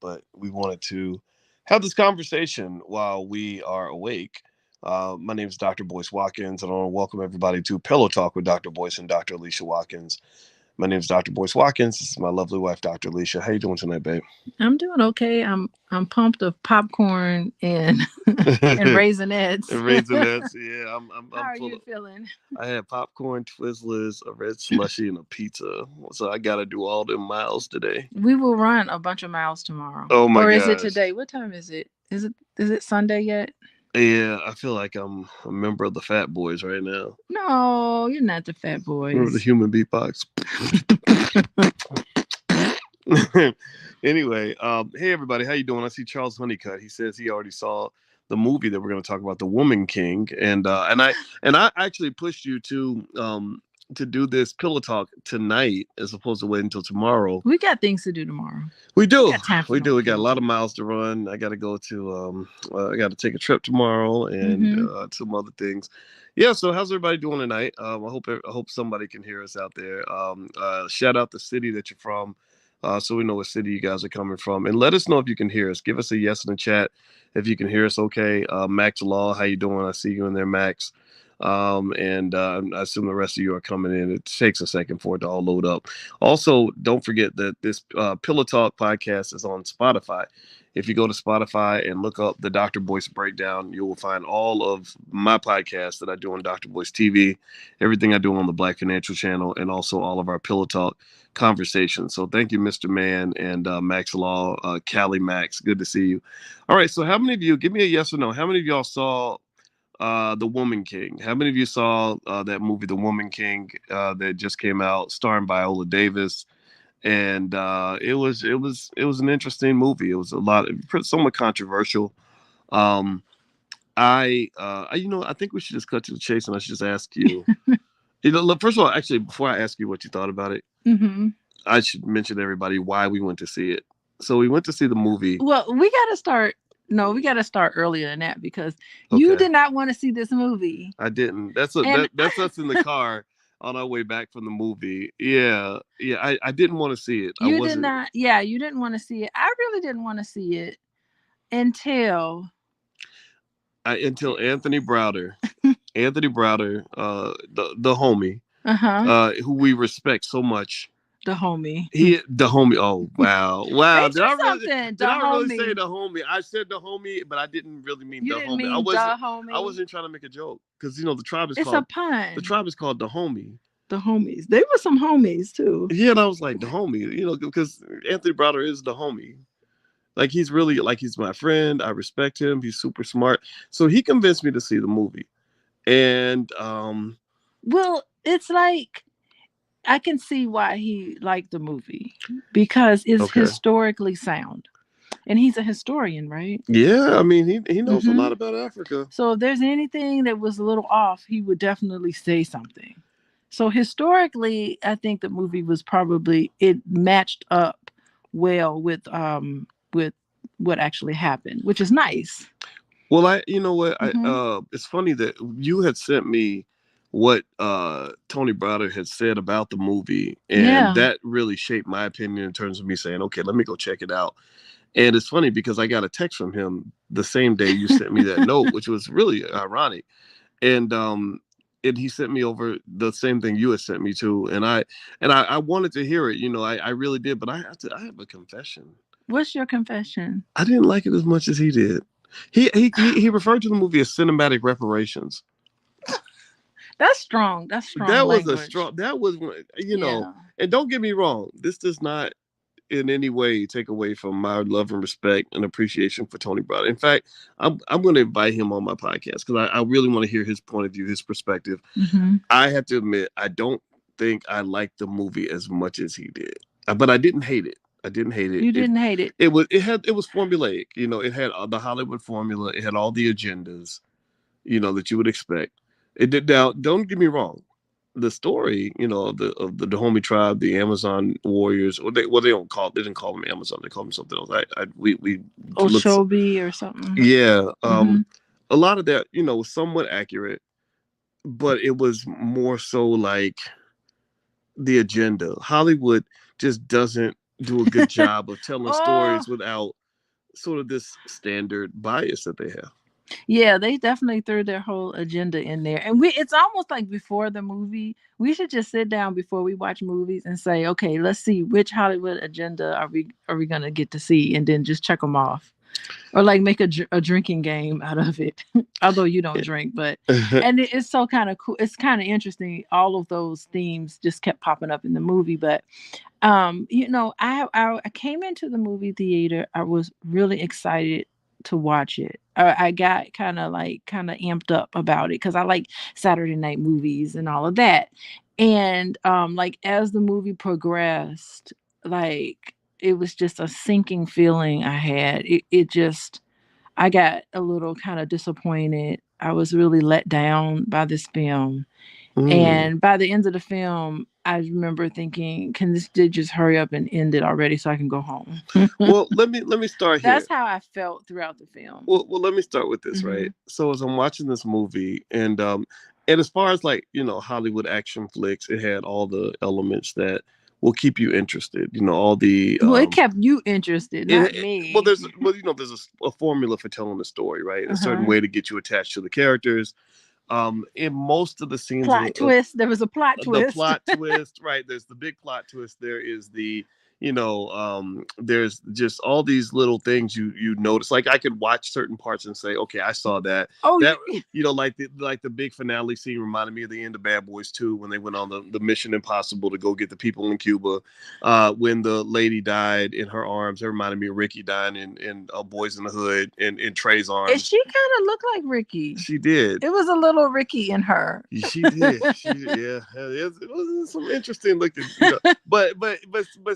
but we wanted to have this conversation while we are awake. My name is Dr. Boyce Watkins, and I want to welcome everybody to Pillow Talk with Dr. Boyce and Dr. Alicia Watkins. My name is Dr. Boyce Watkins. This is my lovely wife, Dr. Alicia. How you doing tonight, babe? I'm doing okay. I'm pumped of popcorn and and raisinets. Raisinets, yeah. How I'm are full you of. feeling? I had popcorn, Twizzlers, a red slushy, and a pizza. So I got to do all them miles today. We will run a bunch of miles tomorrow. Oh my Or is it gosh. today? What time is it? Is it Sunday yet? Yeah, I feel like I'm a member of the Fat Boys right now. No, you're not the Fat Remember the Boys. human beatbox? Anyway, hey everybody, how you doing? I see Charles Honeycutt. He says he already saw the movie that we're going to talk about, The Woman King, and I actually pushed you to do this pillow talk tonight as opposed to wait until tomorrow. We got things to do tomorrow. We do. We got time for We do. no We got a pillow lot of talk. miles to run. I got to go to I got to take a trip tomorrow and some other things. Yeah. So how's everybody doing tonight? I hope somebody can hear us out there. Shout out the city that you're from, so we know what city you guys are coming from, and let us know if you can hear us. Give us a yes in the chat if you can hear us. Okay. Max Law, how you doing? I see you in there, Max. And I assume the rest of you are coming in. It takes a second for it to all load up. Also, don't forget that this Pillow Talk podcast is on Spotify. If you go to Spotify and look up the Dr. Boyce Breakdown, you will find all of my podcasts that I do on Dr. Boyce TV, everything I do on the Black Financial Channel, and also all of our Pillow Talk conversations. So thank you, Mr. Man and Max Law, Callie Max. Good to see you. All right. So how many of you, give me a yes or no, how many of y'all saw The Woman King? How many of you saw that movie, The Woman King, that just came out, starring Viola Davis? And it was an interesting movie. It was somewhat controversial. Um, I think we should just cut to the chase, and I should just ask you. Look, first of all, actually, before I ask you what you thought about it, I should mention to everybody why we went to see it. So we went to see the movie. Well, we got to start. No, we got to start earlier than that because you did not want to see this movie. I didn't. That's us in the car on our way back from the movie. Yeah. I didn't want to see it. You did not. Yeah, you didn't want to see it. I really didn't want to see it until Anthony Browder, the homie, who we respect so much. The homie. The homie. Oh wow. Did I really say the homie? I said the homie, but I didn't really mean the homie. I wasn't trying to make a joke because the tribe is called. It's a pun. The tribe is called the homie. The homies. They were some homies too. Yeah, and I was like the homie. Because Anthony Browder is the homie. Like he's really he's my friend. I respect him. He's super smart. So he convinced me to see the movie, and well, it's like. I can see why he liked the movie because it's historically sound, and he's a historian, right? Yeah, I mean he knows a lot about Africa. So if there's anything that was a little off, he would definitely say something. So historically, I think the movie was it matched up well with what actually happened, which is nice. Well, you know what? It's funny that you had sent me what Tony Browder had said about the movie, and that really shaped my opinion in terms of me saying, okay, let me go check it out. And it's funny because I got a text from him the same day you sent me that note, which was really ironic. And he sent me over the same thing you had sent me to, and I wanted to hear it. I really did, but I have a confession. What's your confession? I didn't like it as much as he did. He referred to the movie as cinematic reparations. That's strong. That was and don't get me wrong. This does not in any way take away from my love and respect and appreciation for Tony Browder. In fact, I'm going to invite him on my podcast because I really want to hear his point of view, his perspective. I have to admit, I don't think I liked the movie as much as he did, but I didn't hate it. You didn't hate it. It was formulaic. It had the Hollywood formula. It had all the agendas, that you would expect. It did. Now, don't get me wrong. The story, of the Dahomey tribe, the Amazon warriors, they didn't call them Amazon. They called them something else. We Oshobi or something. Yeah. A lot of that, was somewhat accurate, but it was more so like the agenda. Hollywood just doesn't do a good job of telling Oh, stories without sort of this standard bias that they have. yeah, they definitely threw their whole agenda in there. And it's almost like before the movie, we should just sit down before we watch movies and say, okay, let's see which Hollywood agenda are we going to get to see, and then just check them off. Or like make a drinking game out of it. Although you don't drink, but and it's so kind of cool. It's kind of interesting. All of those themes just kept popping up in the movie, but I came into the movie theater. I was really excited to watch it. I got kind of amped up about it because I like Saturday night movies and all of that. And like as the movie progressed, like it was just a sinking feeling I had. It just I got a little kind of disappointed. I was really let down by this film. Mm. And by the end of the film, I remember thinking, can this dude just hurry up and end it already so I can go home? Well, let me start here. That's how I felt throughout the film. Well, let me start with this, Hmm. right? So as I'm watching this movie, and as far as like Hollywood action flicks, it had all the elements that will keep you interested. All the Well, it kept you interested, not well, me. there's a formula for telling a story, right? A certain Uh-huh. way to get you attached to the characters. In most of the scenes Plot twist. There was a plot the twist. plot twist, right? There's the big plot twist. There is there's just all these little things you notice. Like I could watch certain parts and say, okay, I saw that. Oh, That like the big finale scene reminded me of the end of Bad Boys 2 when they went on the Mission Impossible to go get the people in Cuba. When the lady died in her arms, it reminded me of Ricky dying in Boys in the Hood in Trey's and arms. she kind of looked like Ricky. She did. It was a little Ricky in her. She did. Yeah. It was some interesting looking, but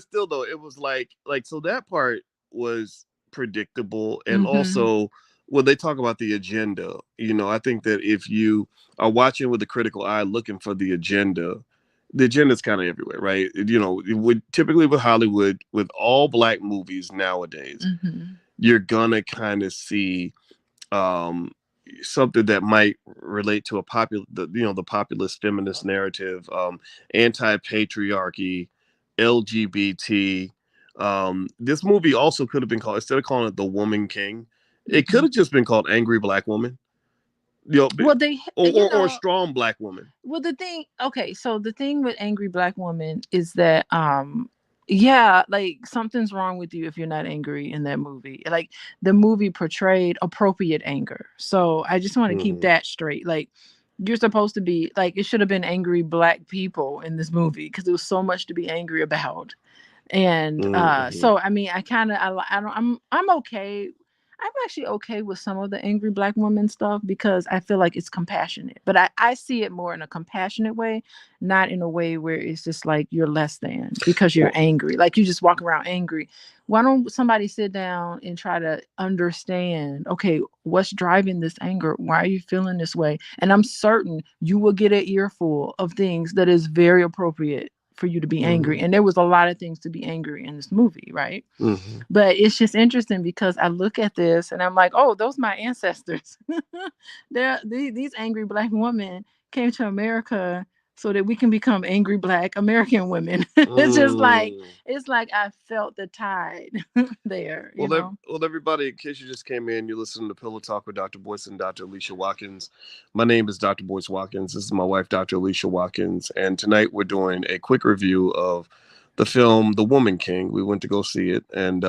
still though, it was like so that part was predictable, and Hmm. also when they talk about the agenda, I think that if you are watching with a critical eye, looking for the agenda is kind of everywhere, right? It would typically with Hollywood, with all black movies nowadays, Hmm. you're gonna kind of see um something that might relate to the populist feminist narrative, anti-patriarchy, LGBT. This movie also could have been called, instead of calling it The Woman King, it could Hmm. have just been called Angry Black Woman, you know, Well, they, or Strong Black Woman. well, the thing, okay, so the thing with Angry Black Woman is that, yeah, like something's wrong with you if you're not angry in that movie. Like the movie portrayed appropriate anger. So I just want to keep Mm-hmm. that straight. Like you're supposed to be like, it should have been angry black people in this movie because there was so much to be angry about. And Mm-hmm. so I mean, I don't I'm okay. I'm actually okay with some of the angry black woman stuff because I feel like it's compassionate. But I see it more in a compassionate way, not in a way where it's just like you're less than because you're Well, angry. Like you just walk around angry. Why don't somebody sit down and try to understand, okay, what's driving this anger? Why are you feeling this way? And I'm certain you will get an earful of things that is very appropriate for you to be angry. mm-hmm. And there was a lot of things to be angry in this movie, right? Mm-hmm. But it's just interesting because I look at this and I'm like, oh, those are my ancestors. These angry black women came to America so that we can become angry black American women. Mm. It's like I felt the tide there, you Well, know. everybody, in case you just came in, you're listening to Pillow Talk with Dr. Boyce and Dr. Alicia Watkins. My name is Dr. Boyce Watkins. This is my wife, Dr. Alicia Watkins. And tonight we're doing a quick review of the film The Woman King. We went to go see it, and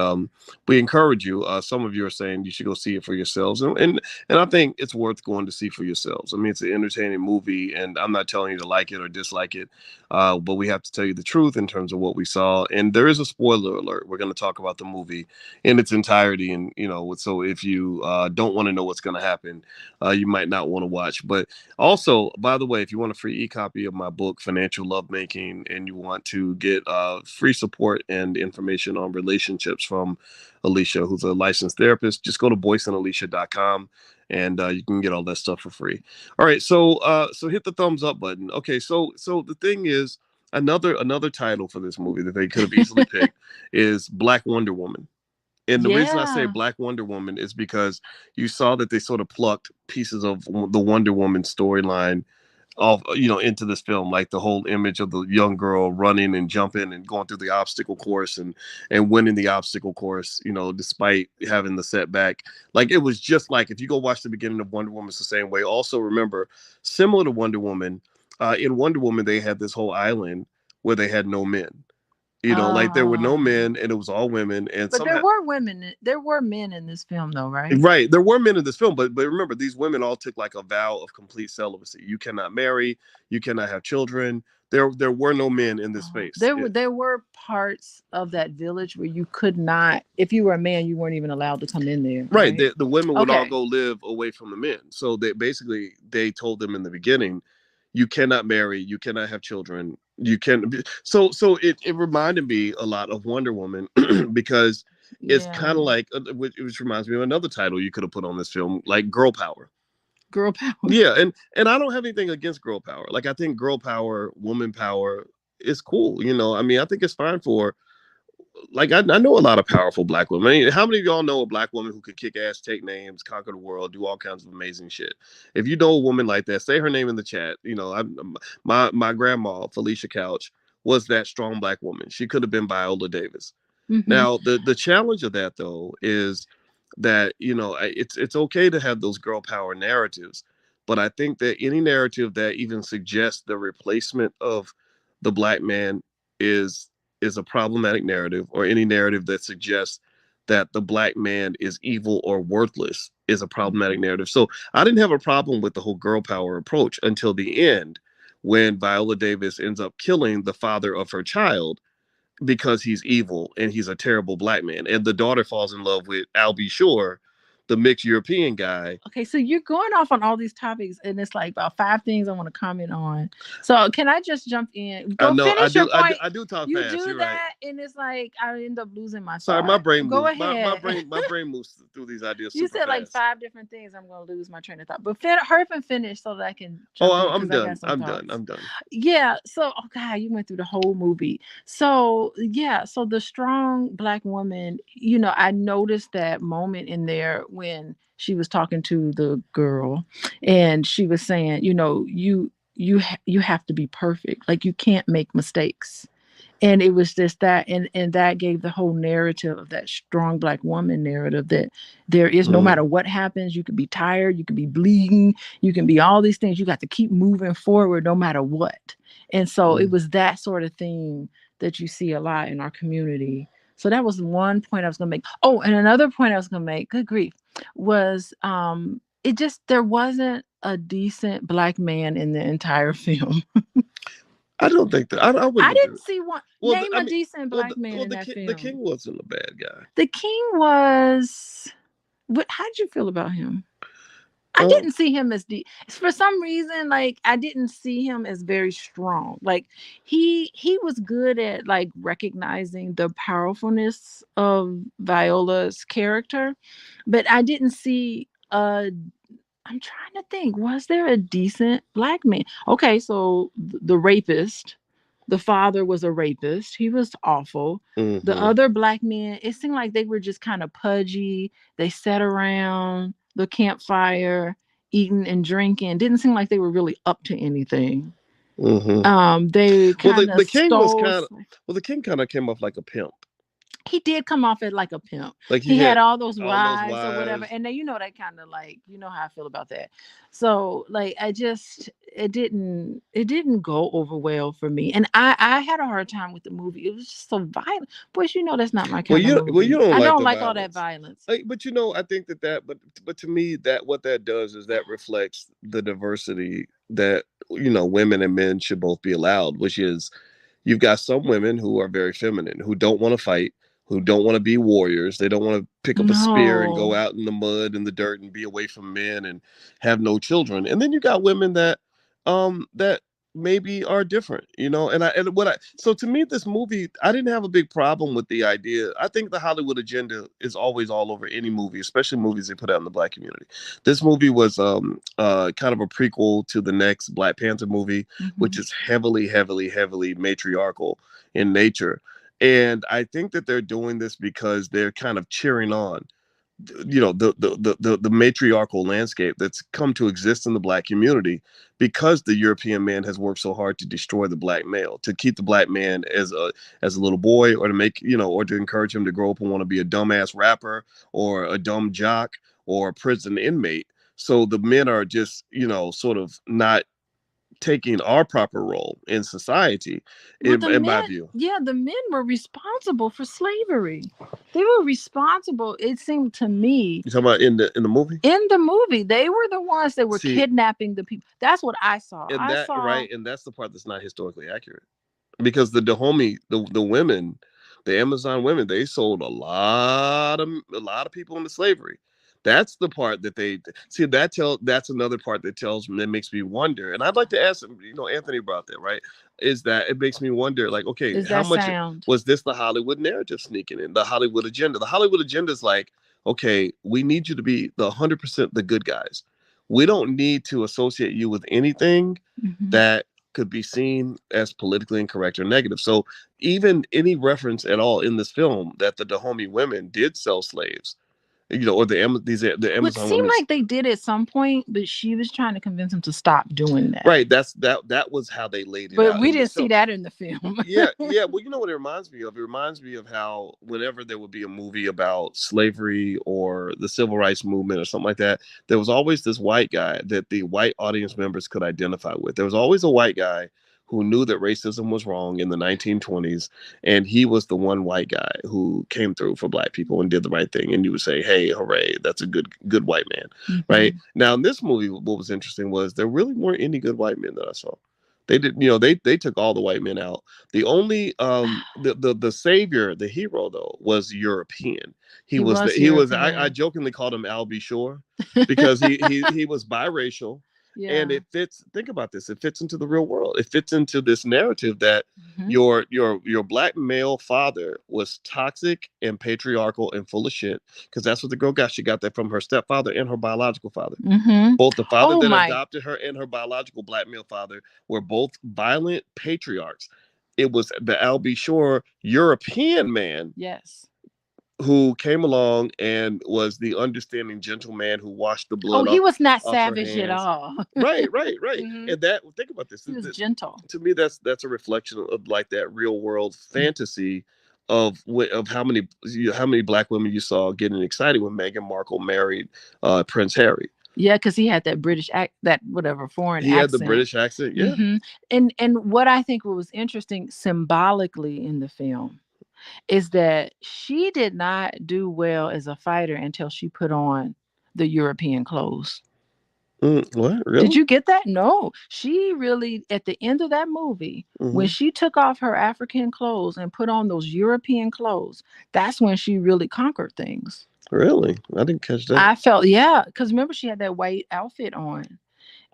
we encourage you. Some of you are saying you should go see it for yourselves, and I think it's worth going to see for yourselves. I mean, it's an entertaining movie, and I'm not telling you to like it or dislike it, but we have to tell you the truth in terms of what we saw. And there is a spoiler alert. We're going to talk about the movie in its entirety, and so if you don't want to know what's going to happen, you might not want to watch. But also, by the way, if you want a free e-copy of my book Financial Lovemaking, and you want to get free support and information on relationships from Alicia, who's a licensed therapist, just go to boyceandalicia.com, and you can get all that stuff for free. All right, so hit the thumbs up button. Okay, so the thing is, another title for this movie that they could have easily picked is Black Wonder Woman. And the reason I say Yeah. Black Wonder Woman is because you saw that they sort of plucked pieces of the Wonder Woman storyline off, into this film, like the whole image of the young girl running and jumping and going through the obstacle course and winning the obstacle course, despite having the setback. Like, it was just like, if you go watch the beginning of Wonder Woman, it's the same way. Also, remember, similar to Wonder Woman, in Wonder Woman, they had this whole island where they had no men. Like, there were no men and it was all women. And but somehow, there were women. There were men in this film, though, right? right, there were men in this film, but remember, these women all took like a vow of complete celibacy. You cannot marry, you cannot have children. There were no men in this space. There were parts of that village where you could not, if you were a man, you weren't even allowed to come in there. Right. The women would all go live away from the men. So they told them in the beginning, you cannot marry, you cannot have children, you can. So it reminded me a lot of Wonder Woman because it's kind of like, which reminds me of another title you could have put on this film, like Girl Power. Girl power. Yeah, and I don't have anything against girl power. Like, I think girl power, woman power is cool. I mean, I think it's fine for, like, I know a lot of powerful black women. I mean, how many of y'all know a black woman who could kick ass, take names, conquer the world, do all kinds of amazing shit? If you know a woman like that, say her name in the chat. My grandma, Felicia Couch, was that strong black woman. She could have been Viola Davis. Mm-hmm. Now, the challenge of that, though, is that, it's okay to have those girl power narratives, but I think that any narrative that even suggests the replacement of the black man is a problematic narrative, or any narrative that suggests that the black man is evil or worthless is a problematic narrative. So I didn't have a problem with the whole girl power approach until the end, when Viola Davis ends up killing the father of her child because he's evil and he's a terrible black man. And the daughter falls in love with Albie Shore, the mixed European guy. Okay, so you're going off on all these topics, and it's like about 5 things I want to comment on. So can I just jump in? Finish your point. I do talk you fast. You do You're that, right. And it's like I end up losing my Sorry, thought. my brain Go moves. ahead. My brain moves through these ideas. You said fast. Like 5 different things. I'm going to lose my train of thought. But hurry and finish so that I can jump in, I'm done. I'm done. Yeah. So, God, you went through the whole movie. So, yeah. So the strong black woman, I noticed that moment in there when she was talking to the girl and she was saying, you have to be perfect. Like, you can't make mistakes. And it was just that, and that gave the whole narrative of that strong black woman narrative, that there is, no matter what happens, you could be tired, you could be bleeding, you can be all these things. You got to keep moving forward no matter what. And so it was that sort of thing that you see a lot in our community. So that was one point I was going to make. Oh, and another point I was going to make, good grief, was there wasn't a decent black man in the entire film. I don't think that. I didn't see one. Name a decent black man in that film. The king wasn't a bad guy. The king was. How did you feel about him? I didn't see him as for some reason. Like, I didn't see him as very strong. Like, he was good at, like, recognizing the powerfulness of Viola's character, but I didn't see I'm trying to think, was there a decent black man? Okay, so the rapist, the father was a rapist. He was awful. Mm-hmm. The other black men, it seemed like they were just kind of pudgy. They sat around the campfire, eating and drinking. Didn't seem like they were really up to anything. Mm-hmm. They kind of the king was kind of, the king kind of came off like a pimp. He did come off as like a pimp. Like, he had all those wives or whatever. And then, that kind of, like, how I feel about that. So, like, it didn't go over well for me. And I had a hard time with the movie. It was just so violent. Boy, that's not my kind of movie. Well, you don't I don't like all that violence. Like, but I think but to me, that what that does is that reflects the diversity that, women and men should both be allowed, which is, you've got some women who are very feminine, who don't want to fight, who don't want to be warriors. They don't want to pick up a spear and go out in the mud and the dirt and be away from men and have no children. And then you got women that maybe are different, so to me, this movie, I didn't have a big problem with the idea. I think the Hollywood agenda is always all over any movie, especially movies they put out in the black community. This movie was kind of a prequel to the next Black Panther movie, which is heavily matriarchal in nature. And I think that they're doing this because they're kind of cheering on the matriarchal landscape that's come to exist in the Black community, because the European man has worked so hard to destroy the Black male, to keep the Black man as a little boy, or to make, or to encourage him to grow up and want to be a dumbass rapper or a dumb jock or a prison inmate. So the men are just, sort of not taking our proper role in society, Well, the in men, my view. yeah, the men were responsible for slavery. They were responsible, it seemed to me. You talking about in the movie? In the movie, they were the ones that were See, kidnapping the people. That's what I saw. and I that saw. right, and that's the part that's not historically accurate, because the Dahomey, the women, the Amazon women, they sold a lot of people into slavery. That's the part that they see. That's another part that makes me wonder. And I'd like to ask him, Anthony brought that, right? Is that it makes me wonder, like, okay, Is how that much sound? was this the Hollywood narrative sneaking in, the Hollywood agenda? The Hollywood agenda is like, okay, we need you to be the 100% the good guys. We don't need to associate you with anything that could be seen as politically incorrect or negative. So even any reference at all in this film that the Dahomey women did sell slaves, or the Which Amazon seemed women, like they did at some point, but she was trying to convince him to stop doing that. right? That was how they laid it But out we in didn't this see film. that in the film. Yeah. Well, you know what it reminds me of? It reminds me of how whenever there would be a movie about slavery or the civil rights movement or something like that, there was always this white guy that the white audience members could identify with. There was always a white guy who knew that racism was wrong in the 1920s, and he was the one white guy who came through for Black people and did the right thing. And you would say, "Hey, hooray! That's a good white man." Right now, in this movie, what was interesting was there really weren't any good white men that I saw. They did, they took all the white men out. The only the savior, the hero though, was European. He was He was I European. jokingly called him Al B. Shore because he was biracial. And Yeah. it fits. Think about this. It fits into the real world. It fits into this narrative that Mhm. your Black male father was toxic and patriarchal and full of shit, because that's what the girl got. She got that from her stepfather and her biological father. Mhm. Both the father Oh that my. adopted her and her biological Black male father were both violent patriarchs. It was the Al B. Shore European man Yes. who came along and was the understanding gentleman who washed the Oh, blood he was not off her savage at hands. all. Right. Mhm. And that, think about this. He was gentle. To me, that's a reflection of like that real world fantasy of how many Black women you saw getting excited when Meghan Markle married Prince Harry. Yeah, because he had that British that whatever foreign He had the accent. British accent. Yeah. And what I think was interesting symbolically in the film is that she did not do well as a fighter until she put on the European clothes. What? Really? Did you get that? No. She really, at the end of that movie, when she took off her African clothes and put on those European clothes, that's when she really conquered things. Really? I didn't catch that. I felt, yeah, because remember, she had that white outfit on.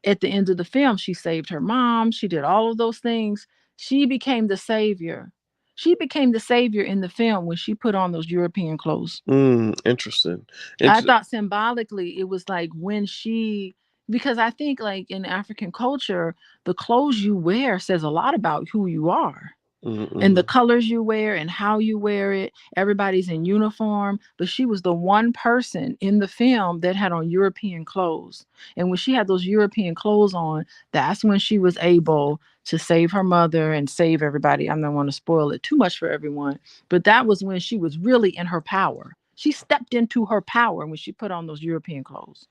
At the end of the film, she saved her mom. She did all of those things. She became the savior. She became the savior in the film when she put on those European clothes. Interesting. I thought symbolically it was like when she, because I think like in African culture, the clothes you wear says a lot about who you are. And the colors you wear and how you wear it. Everybody's in uniform, but she was the one person in the film that had on European clothes. And when she had those European clothes on, that's when she was able to save her mother and save everybody. I don't want to spoil it too much for everyone, but that was when she was really in her power. She stepped into her power when she put on those European clothes.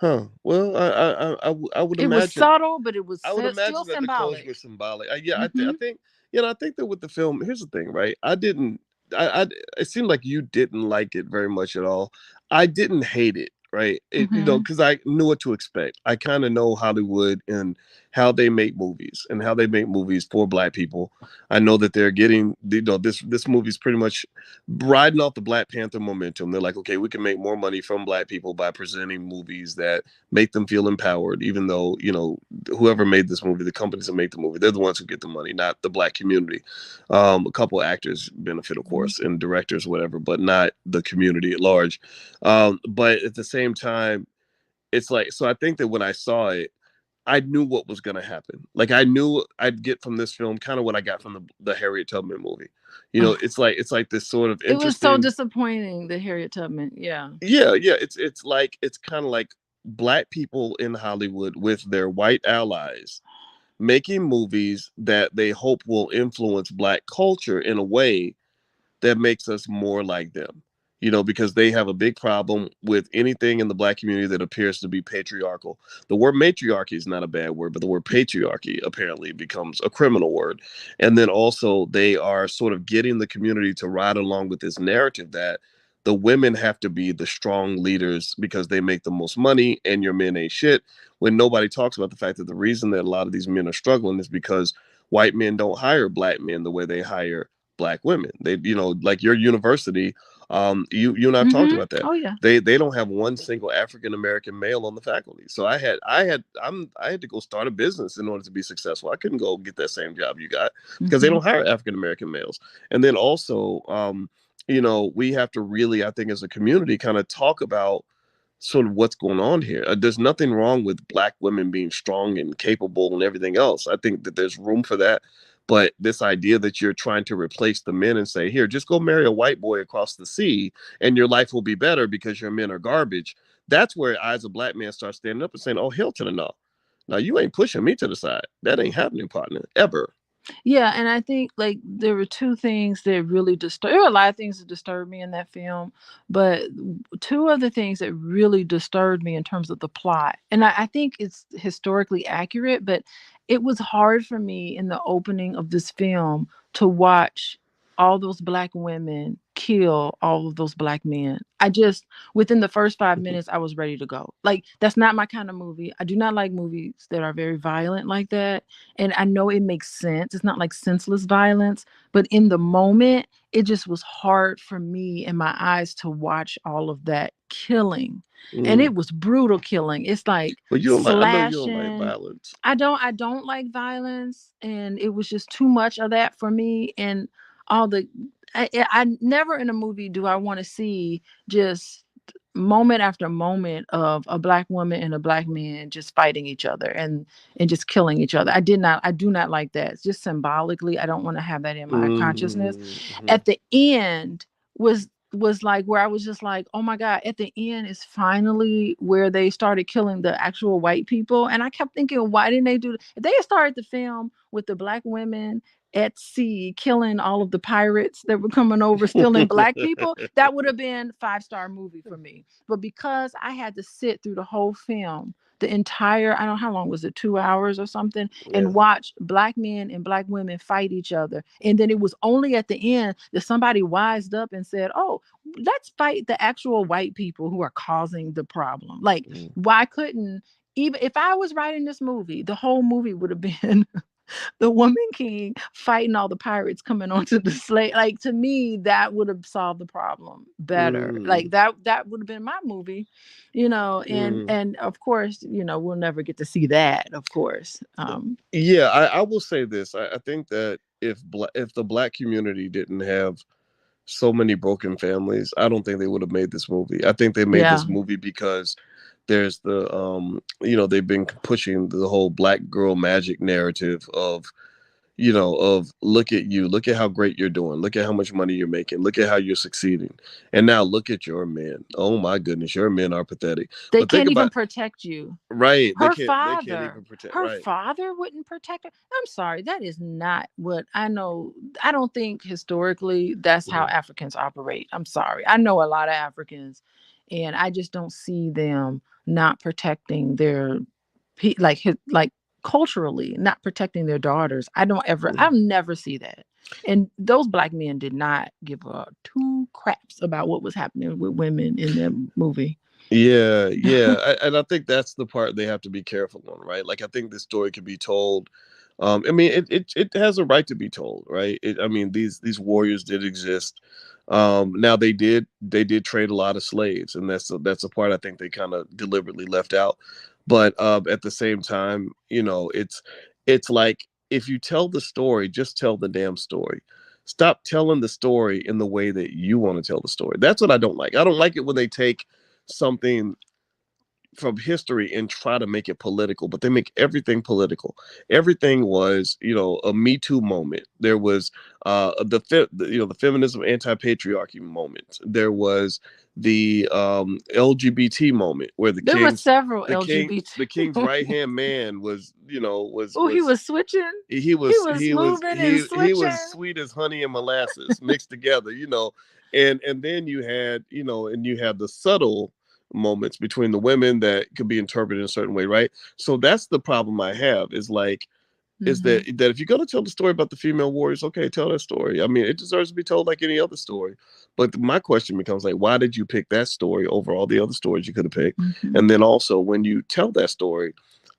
Huh. Well, I would It was imagine. subtle, but it was I would still imagine that the clothes symbolic. were symbolic. I Mhm. think, I think that with the film, here's the thing, right? I didn't. It seemed like you didn't like it very much at all. I didn't hate it, right? Mhm. Because I knew what to expect. I kind of know Hollywood and how they make movies and how they make movies for Black people. I know that they're getting, this movie's pretty much riding off the Black Panther momentum. They're like, okay, we can make more money from Black people by presenting movies that make them feel empowered, even though, whoever made this movie, the companies that make the movie, they're the ones who get the money, not the Black community. A couple actors benefit, of course, and directors, whatever, but not the community at large. But at the same time, it's like, so I think that when I saw it, I knew what was going to happen. Like I knew I'd get from this film kind of what I got from the Harriet Tubman movie. You know, it's like this sort of It was so interesting. disappointing, the Harriet Tubman. Yeah. Yeah. It's kind of like black people in Hollywood with their white allies making movies that they hope will influence black culture in a way that makes us more like them. You know, because they have a big problem with anything in the black community that appears to be patriarchal. The word matriarchy is not a bad word, but the word patriarchy apparently becomes a criminal word. And then also they are sort of getting the community to ride along with this narrative that the women have to be the strong leaders because they make the most money and your men ain't shit. When nobody talks about the fact that the reason that a lot of these men are struggling is because white men don't hire black men the way they hire black women. They, you know, like your university, you and I've talked about that. Oh yeah. They don't have one single African American male on the faculty. So I had to go start a business in order to be successful. I couldn't go get that same job you got because they don't hire African American males. And then also, you know, we have to really, I think, as a community, kind of talk about sort of what's going on here. There's nothing wrong with black women being strong and capable and everything else. I think that there's room for that. But this idea that you're trying to replace the men and say, here, just go marry a white boy across the sea and your life will be better because your men are garbage. That's where I, as a black man, start standing up and saying, oh, hell to the no. Now, you ain't pushing me to the side. That ain't happening, partner, ever. Yeah, and I think like there were two things that really disturb. There were a lot of things that disturbed me in that film, but two of the things that really disturbed me in terms of the plot, and I think it's historically accurate, but it was hard for me in the opening of this film to watch all those black women kill all of those black men. I just within the first 5 minutes, I was ready to go. Like that's not my kind of movie. I do not like movies that are very violent like that. And I know it makes sense. It's not like senseless violence, but in the moment, it just was hard for me and my eyes to watch all of that killing. And it was brutal killing. It's like But you don't like, I know you don't like slashing. violence. I don't like violence, and it was just too much of that for me. And all the I never in a movie do I want to see just moment after moment of a black woman and a black man just fighting each other and just killing each other. I do not like that. It's just symbolically, I don't want to have that in my consciousness. Mm-hmm. At the end was like where I was just like, oh my God, at the end is finally where they started killing the actual white people. And I kept thinking, why didn't they do if they had started the film with the black women at sea killing all of the pirates that were coming over stealing black people, that would have been 5-star movie for me. But because I had to sit through the whole film, the entire, I don't know how long was it, 2 hours or something, Yeah. and watch black men and black women fight each other. And then it was only at the end that somebody wised up and said, oh, let's fight the actual white people who are causing the problem. Like, why couldn't, even if I was writing this movie, the whole movie would have been the woman king fighting all the pirates coming onto the slave. Like to me, that would have solved the problem better. Like that would have been my movie, you know. And of course, you know, we'll never get to see that, of course. Yeah, I will say this. I think that if the black community didn't have so many broken families, I don't think they would have made this movie. I think they made Yeah. this movie because there's the you know, they've been pushing the whole black girl magic narrative of, you know, of look at you, look at how great you're doing, look at how much money you're making, look at how you're succeeding, and now look at your men. Oh my goodness, your men are pathetic. They But think can't even about, protect you. right, they can't Father even protect, her right. father wouldn't protect her. I'm sorry, that is not what I know. I don't think historically that's how Mhm. Africans operate. I'm sorry, I know a lot of Africans, and I just don't see them not protecting their like culturally not protecting their daughters. I'll never see that. And those black men did not give a two craps about what was happening with women in the movie. And I think that's the part they have to be careful on, right? Like I think this story can be told. I mean, it has a right to be told, right? I mean, these warriors did exist. Now they did trade a lot of slaves, and that's a part I think they kind of deliberately left out. But at the same time, you know, it's like if you tell the story, just tell the damn story. Stop telling the story in the way that you want to tell the story. That's what I don't like. I don't like it when they take something from history and try to make it political, but they make everything political. Everything was, a Me Too moment. There was the feminism, anti-patriarchy moment. There was the LGBT moment where There were several LGBT. the king's right hand man was, Oh, he was switching. He was moving and he switching. was sweet as honey and molasses mixed together, and then you had, and you had the subtle moments between the women that could be interpreted in a certain way, right? So that's the problem I have, is like, is that if you're going to tell the story about the female warriors, okay, tell that story. I mean, it deserves to be told like any other story. But my question becomes, like, why did you pick that story over all the other stories you could have picked? And then also, when you tell that story,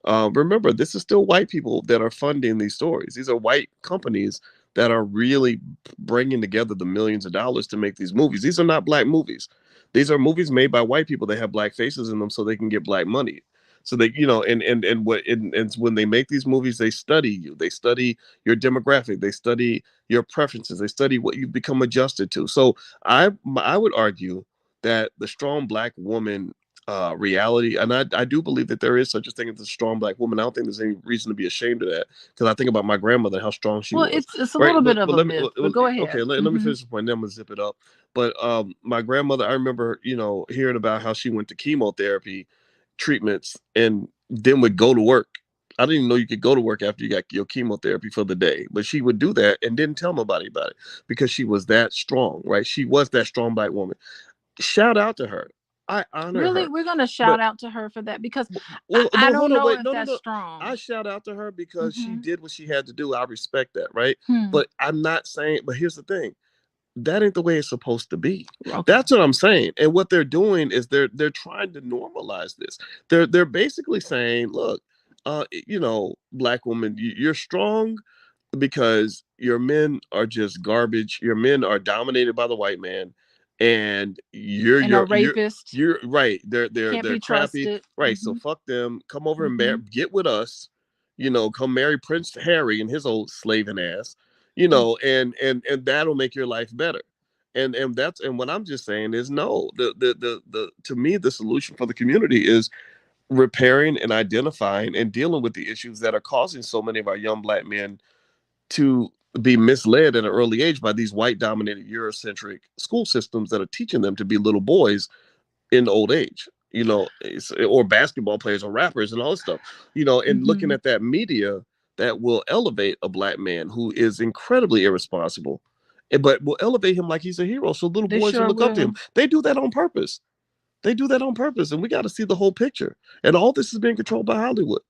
remember, this is still white people that are funding these stories. These are white companies that are really bringing together the millions of dollars to make these movies. These are not black movies. These are movies made by white people that have black faces in them so they can get black money. So they, and when they make these movies, they study you. They study your demographic. They study your preferences. They study what you've become adjusted to. So I would argue that the strong black woman reality, and I do believe that there is such a thing as a strong black woman. I don't think there's any reason to be ashamed of that, because I think about my grandmother, how strong she was. It's a little bit of a myth, but go ahead. Okay, let me finish the point, then I'm gonna zip it up. But my grandmother, I remember, hearing about how she went to chemotherapy treatments and then would go to work. I didn't even know you could go to work after you got your chemotherapy for the day, but she would do that and didn't tell nobody about it because she was that strong, right? She was that strong black woman. Shout out to her. I honor her. We're gonna shout out to her for that, because I don't know if that's strong. I shout out to her because she did what she had to do. I respect that, right? But I'm not saying, but here's the thing. That ain't the way it's supposed to be. Okay. That's what I'm saying. And what they're doing is they're trying to normalize this. They're basically saying, look, black woman, you're strong because your men are just garbage. Your men are dominated by the white man, and you're a rapist. You're right. They're Can't be crappy. trusted. Right. So fuck them. Come over and get with us. Come marry Prince Harry and his old slaving ass. And that'll make your life better. And what I'm just saying is, no, the to me, the solution for the community is repairing and identifying and dealing with the issues that are causing so many of our young black men to be misled at an early age by these white dominated Eurocentric school systems that are teaching them to be little boys in old age, or basketball players or rappers and all this stuff, and looking at that media that will elevate a black man who is incredibly irresponsible, but will elevate him like he's a hero. So little boys will look up to him. They do that on purpose. And we got to see the whole picture. And all this is being controlled by Hollywood.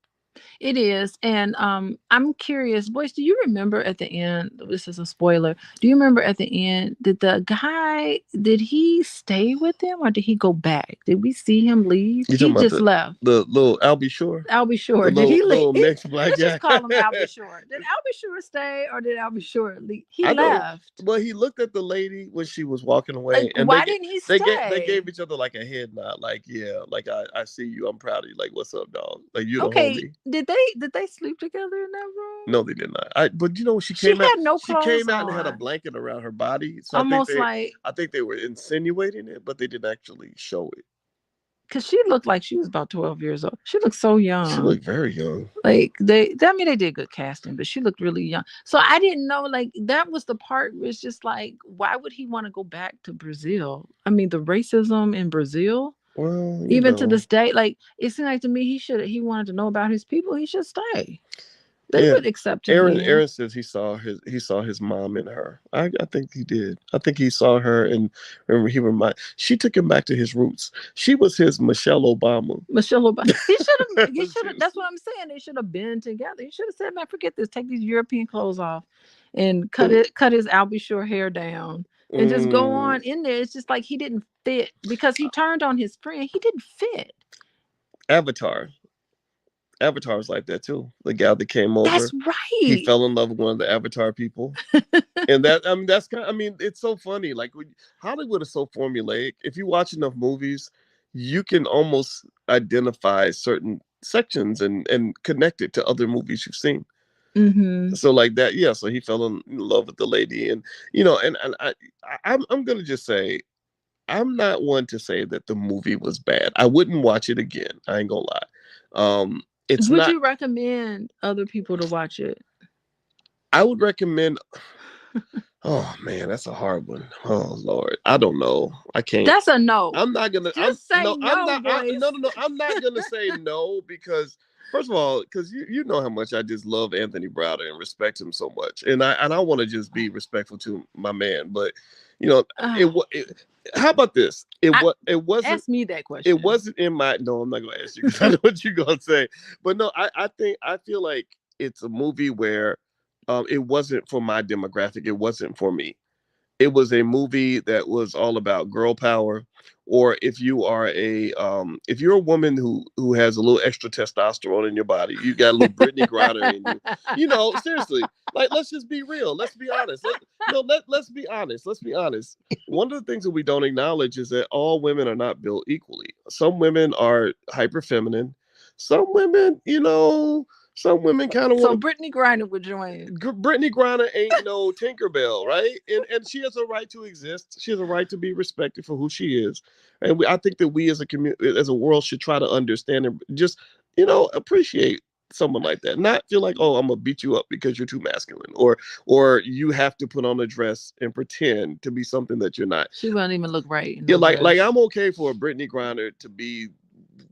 It is. And I'm curious, Boyce, do you remember at the end, this is a spoiler, do you remember at the end, did he stay with them or did he go back? Did we see him leave? He just left. The little Albie Shore? Albie Shore. Did he leave? Next black Let's guy. just call him Albie Shore. Did Albie Shore stay or did Albie Shore leave? He left. Well, he looked at the lady when she was walking away. Like, and why didn't he stay? They gave each other like a head nod, like, yeah, like I see you, I'm proud of you, like, what's up, dog? Like, you the homie. Did they sleep together in that room? No, they did not. But she came out. She came out and had a blanket around her body. So I think they were insinuating it, but they didn't actually show it. Because she looked like she was about 12 years old. She looked so young. She looked very young. Like they did good casting, but she looked really young. So I didn't know, like, that was the part where it's just like, why would he want to go back to Brazil? I mean, the racism in Brazil. Well, even to this day, like, it seemed like to me he wanted to know about his people. He should stay. They would accept him. Aaron says he saw his mom in her. I think he did. I think he saw her and she took him back to his roots. She was his Michelle Obama. He should have. That's what I'm saying. They should have been together. He should have said, man, forget this. Take these European clothes off and cut his Albie Shore hair down. And just go on in there. It's just like he didn't fit because he turned on his friend. He didn't fit. Avatar was like that too. The guy that came over. That's right. He fell in love with one of the Avatar people. And it's so funny. Like, Hollywood is so formulaic. If you watch enough movies, you can almost identify certain sections and connect it to other movies you've seen. So like that, yeah. So he fell in love with the lady, and I'm gonna just say, I'm not one to say that the movie was bad. I wouldn't watch it again. I ain't gonna lie. It's Would not. you recommend other people to watch it? I would recommend. Oh man, that's a hard one. Oh Lord, I don't know. I can't. That's a no. I'm not gonna. I'm Just say no. I'm no, not. boys. No. I'm not gonna say no because first of all, because you know how much I just love Anthony Browder and respect him so much, and I want to just be respectful to my man, but you know it. How about this? It wasn't. Ask me that question. It wasn't in my. No, I'm not gonna ask you because I know what you're gonna say. But no, I feel like it's a movie where, it wasn't for my demographic. It wasn't for me. It was a movie that was all about girl power, or if you're a woman who has a little extra testosterone in your body, you got a little Brittany Griner in you. You know, seriously, like let's just be real. Let's be honest. Let's be honest. Let's be honest. One of the things that we don't acknowledge is that all women are not built equally. Some women are hyper feminine. Some women, some women kind of want So to. Brittany Griner would join. Brittany Griner ain't no Tinkerbell, right? And she has a right to exist. She has a right to be respected for who she is. And I think that we as a community, as a world, should try to understand and just, appreciate someone like that. Not feel like, oh, I'm gonna beat you up because you're too masculine, or you have to put on a dress and pretend to be something that you're not. She wouldn't even look right. Yeah, like I'm okay for a Brittany Griner to be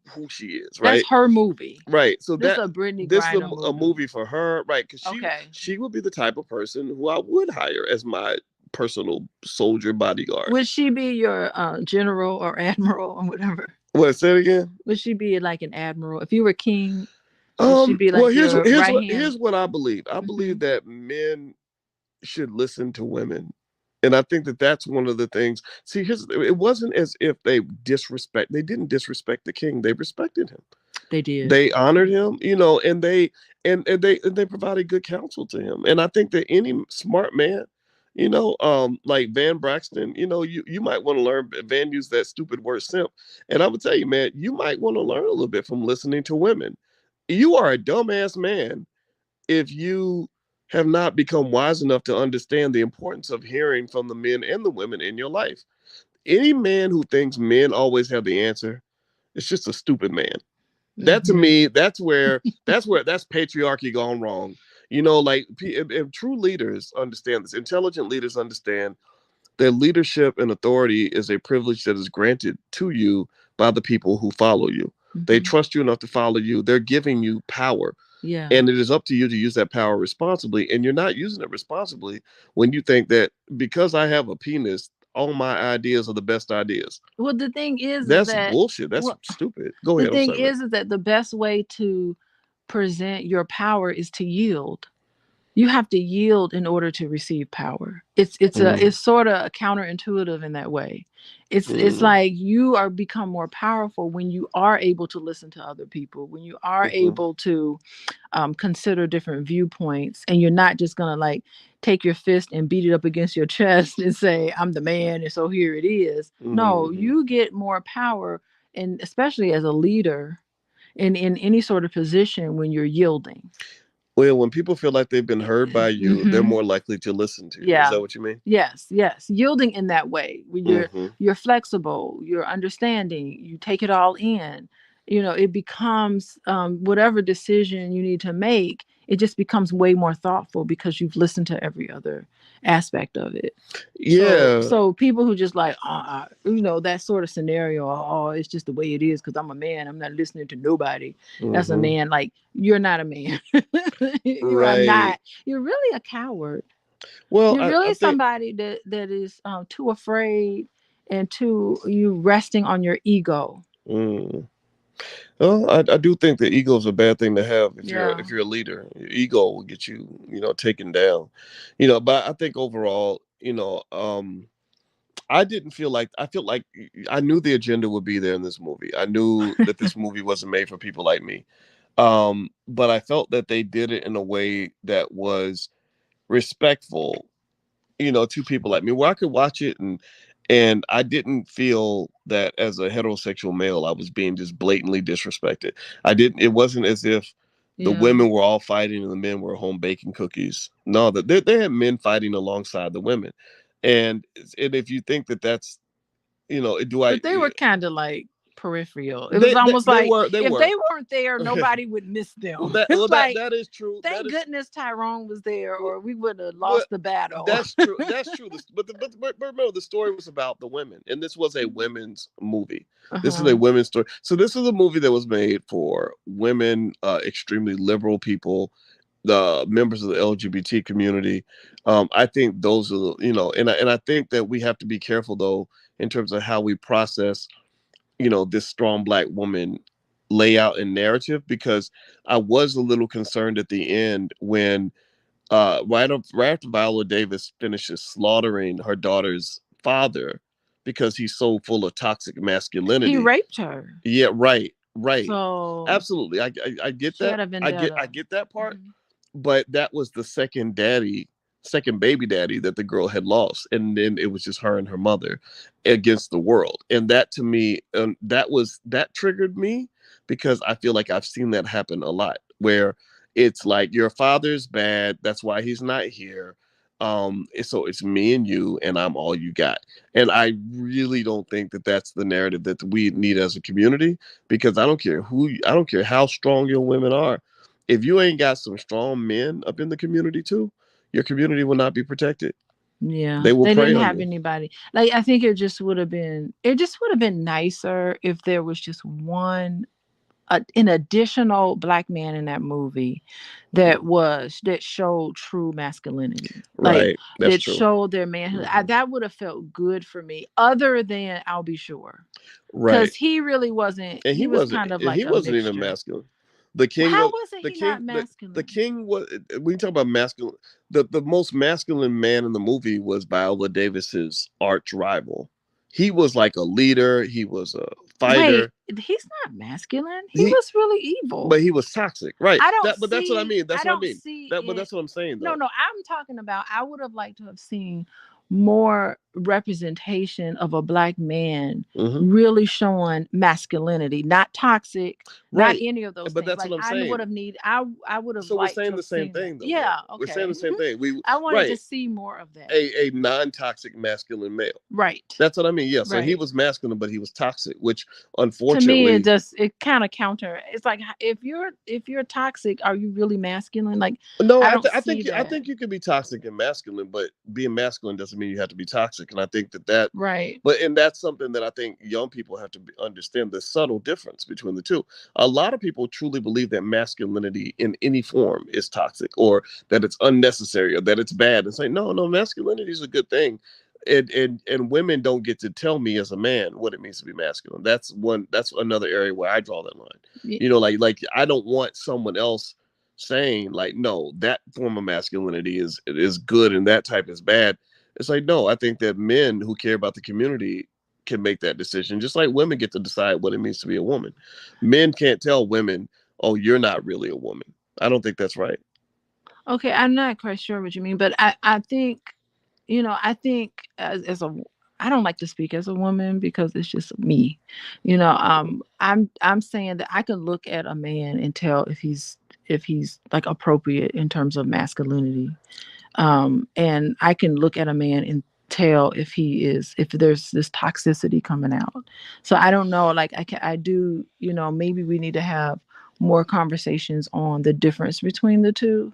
who she is, right? That's her movie, right? So this a Brittany this is Griner a movie for her, right? Because she would be the type of person who I would hire as my personal soldier bodyguard. Would she be your general or admiral or whatever? What? Say it again. Would she be like an admiral if you were king? Would she be like well, here's here's what I believe. I believe that men should listen to women. And I think that that's one of the things. See, it wasn't as if they didn't disrespect the king. They respected him. They did. They honored him, and they provided good counsel to him. And I think that any smart man, like Van Braxton, you might want to learn. Van used that stupid word simp. And I would tell you, man, you might want to learn a little bit from listening to women. You are a dumbass man if you have not become wise enough to understand the importance of hearing from the men and the women in your life. Any man who thinks men always have the answer, it's just a stupid man. That to me, that's patriarchy gone wrong. Like if true leaders understand this, intelligent leaders understand that leadership and authority is a privilege that is granted to you by the people who follow you. They trust you enough to follow you. They're giving you power. Yeah. And it is up to you to use that power responsibly. And you're not using it responsibly when you think that because I have a penis, all my ideas are the best ideas. Well, the thing is that's bullshit. That's stupid. Go ahead. The thing is that the best way to present your power is to yield. You have to yield in order to receive power. It's sort of counterintuitive in that way. It's like you are become more powerful when you are able to listen to other people, when you are able to consider different viewpoints, and you're not just gonna like take your fist and beat it up against your chest and say, I'm the man, and so here it is. No, you get more power, and especially as a leader in any sort of position when you're yielding. Well, when people feel like they've been heard by you, they're more likely to listen to you. Yeah. Is that what you mean? Yes. Yielding in that way. When you're flexible, you're understanding, you take it all in. It becomes whatever decision you need to make, it just becomes way more thoughtful because you've listened to every other aspect of it. Yeah. So people who just like, that sort of scenario, it's just the way it is because I'm a man. I'm not listening to nobody. That's a man. Like, you're not a man. You're not. You're really a coward. Well, you're really somebody that is too afraid and you resting on your ego. Well, I do think that ego is a bad thing to have if you're a leader. Your ego will get you, taken down. But I think overall, I feel like I knew the agenda would be there in this movie. I knew that this movie wasn't made for people like me. But I felt that they did it in a way that was respectful, to people like me, where I could watch it and I didn't feel that as a heterosexual male, I was being just blatantly disrespected. It wasn't as if the women were all fighting and the men were home baking cookies. No, they had men fighting alongside the women. And if you think that that's, do I? But they were kind of like peripheral. It was They almost like they if were. they weren't there, nobody would miss Well, them. It's that like, that is true. That thank is goodness Tyrone was there, well, or we would have well, lost the battle. that's true. That's true. But remember, the story was about the women, and this was a women's movie. This is a Uh-huh. women's story. So this is a movie that was made for women, extremely liberal people, the members of the LGBT community. I think those are and I think that we have to be careful though in terms of how we process this strong Black woman layout and narrative, because I was a little concerned at the end when right after Viola Davis finishes slaughtering her daughter's father because he's so full of toxic He masculinity. raped her. Yeah, right, So absolutely. I get she that. had a I vendetta. get that part, Mhm. but that was the second baby daddy that the girl had lost, and then it was just her and her mother against the world. And that to me, that triggered me, because I feel like I've seen that happen a lot, where it's like your father's bad, that's why he's not here. So it's me and you, and I'm all you got. And I really don't think that that's the narrative that we need as a community, because I don't care how strong your women are. If you ain't got some strong men up in the community too, your community will not be protected. Yeah, They will they prey didn't on have you. anybody. Like I think it just would have been nicer if there was just one an additional Black man in that movie that showed true masculinity, like Right. That's that true. showed their manhood. Mhm. That would have felt good for me. Other than I'll be sure, Right. because he really wasn't. And He was kind of he like a wasn't even mixture. masculine. The king How was wasn't the he not king the masculine? king was when you talk about masculine, the most masculine man in the movie was Viola Davis's arch rival. He was like a leader, he was a Wait, fighter. he's not masculine. He He was really evil. But he was toxic. Right. I don't But that's what I see mean. That's I what I don't mean. see But it. that's what I'm saying No, though. no, I'm talking about I would have liked to have seen more representation of a Black man Hmm. really showing masculinity, not toxic, not Right. any of those But things. that's Like what I'm I would saying. have I would have So we're liked to saying the have same seen that. thing though, Yeah, though. We're saying okay. the same thing. I wanted to Right. see more of that. A non-toxic masculine male. Right. That's what I mean. Yeah. So he Right. was masculine, but he was toxic, which To me unfortunately, it kind of counter. It's like if you're toxic, are you really masculine? Like no, I don't see I that. think you can be toxic and masculine, but being masculine doesn't mean you have to be toxic. And I think that Right. and that's something that I think young people have to understand, the subtle difference between the two. A lot of people truly believe that masculinity in any form is toxic, or that it's unnecessary, or that it's bad, and say no, masculinity is a good thing. And women don't get to tell me as a man what it means to be masculine. That's another area where I draw that line. Y- Like I don't want someone else saying like, no, that form of masculinity is good and that type is bad. It's like, no, I think that men who care about the community can make that decision, just like women get to decide what it means to be a woman. Men can't tell women, oh, you're not really a woman. I don't think that's right. Okay, I'm not quite sure what you mean, but I think, I think as a, I don't like to speak as a woman because it's just me, I'm saying that I can look at a man and tell if he's like appropriate in terms of masculinity, and I can look at a man and tell if there's this toxicity coming out. So I don't know, like I do, maybe we need to have more conversations on the difference between the two.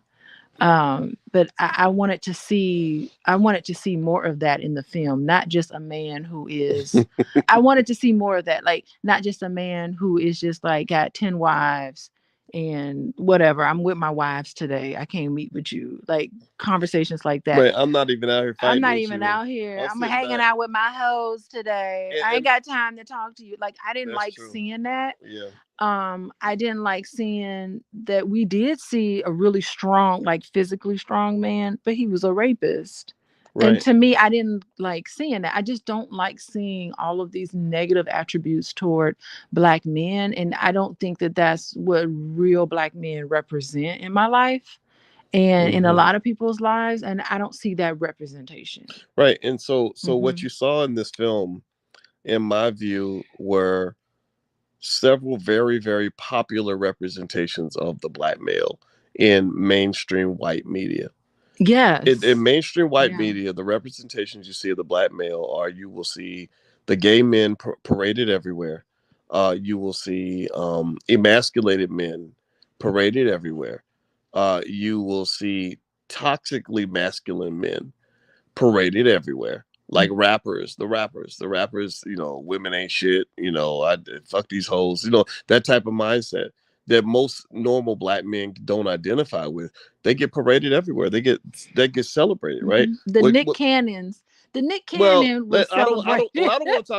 But I wanted to see more of that in the film, not just a man who is I wanted to see more of that, like not just a man who is just like got 10 wives and whatever, I'm with my wives today, I can't meet with you, like conversations like that. Right. I'm not even out here I'm fighting not with even you. out here. I'm I'm sitting hanging back. out with my hoes today. I ain't And got time to talk to you. Like I didn't that's like true. seeing that. Yeah. I didn't like seeing that we did see a really strong, like physically strong man, but he was a rapist. And Right. to me, I didn't like seeing that. I just don't like seeing all of these negative attributes toward Black men. And I don't think that that's what real Black men represent in my life and in a Hmm. lot of people's lives. And I don't see that representation. Right. And so what Hmm. you saw in this film, in my view, were several very, very popular representations of the Black male in mainstream white media. In Yes. mainstream white Yeah. media, the representations you see of the Black male are, you will see the gay men paraded everywhere. You will see emasculated men paraded everywhere. You will see toxically masculine men paraded everywhere. Like the rappers, women ain't shit, I fuck these hoes, that type of mindset that most normal black men don't identify with. They get paraded everywhere. They get celebrated, right? The What, Nick what, Cannons. The Nick well, Cannon was well, celebrated. I don't want to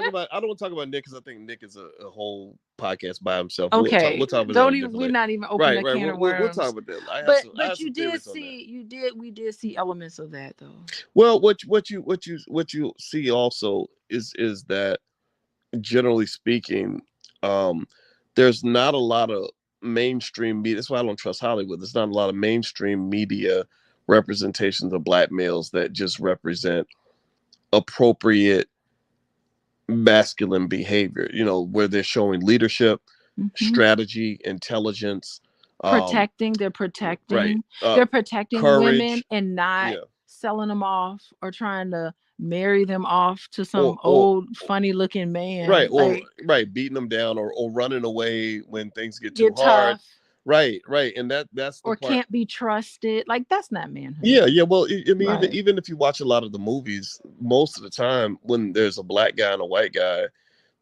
talk about Nick because I think Nick is a whole podcast by himself. We'll Okay, talk about that don't on a even. different We're day. not even opening Right, a right. can We'll, of we'll talk worms. about that. I But have some you did theories on that. see we did see elements of that though. Well, what you see also is that, generally speaking, um, there's not a lot of mainstream media. That's why I don't trust Hollywood. There's not a lot of mainstream media representations of black males that just represent appropriate masculine behavior. Where they're showing leadership, Hmm. strategy, intelligence, um, Protecting, they're right, protecting, they're protecting women courage, and not yeah, selling them off or trying to marry them off to some or old funny looking man. right, or Like right, beating them down, or running away when things get too get hard. tough Right, and that's the or part. can't be trusted. Like that's not Yeah, manhood. yeah. Well, I mean, even Right. even if you watch a lot of the movies, most of the time when there's a black guy and a white guy,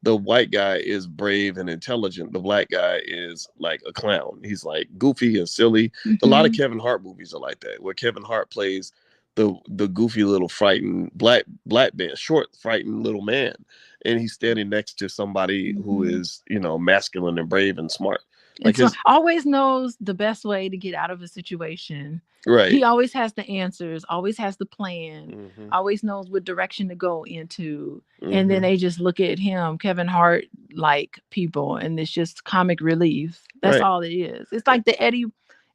the white guy is brave and intelligent. The black guy is like a clown. He's like goofy and silly. A lot of Hmm. Kevin Hart movies are like that, where Kevin Hart plays the goofy little frightened black man, short frightened little man, and he's standing next to somebody who Hmm. is masculine and brave and smart, And like so his. always knows the best way to get out of a situation. Right. He always has the answers, always has the plan, Hmm. always knows what direction to go into. And then Hmm. they just look at him, Kevin Hart like people, and it's just comic relief. That's Right. all it is. It's like the Eddie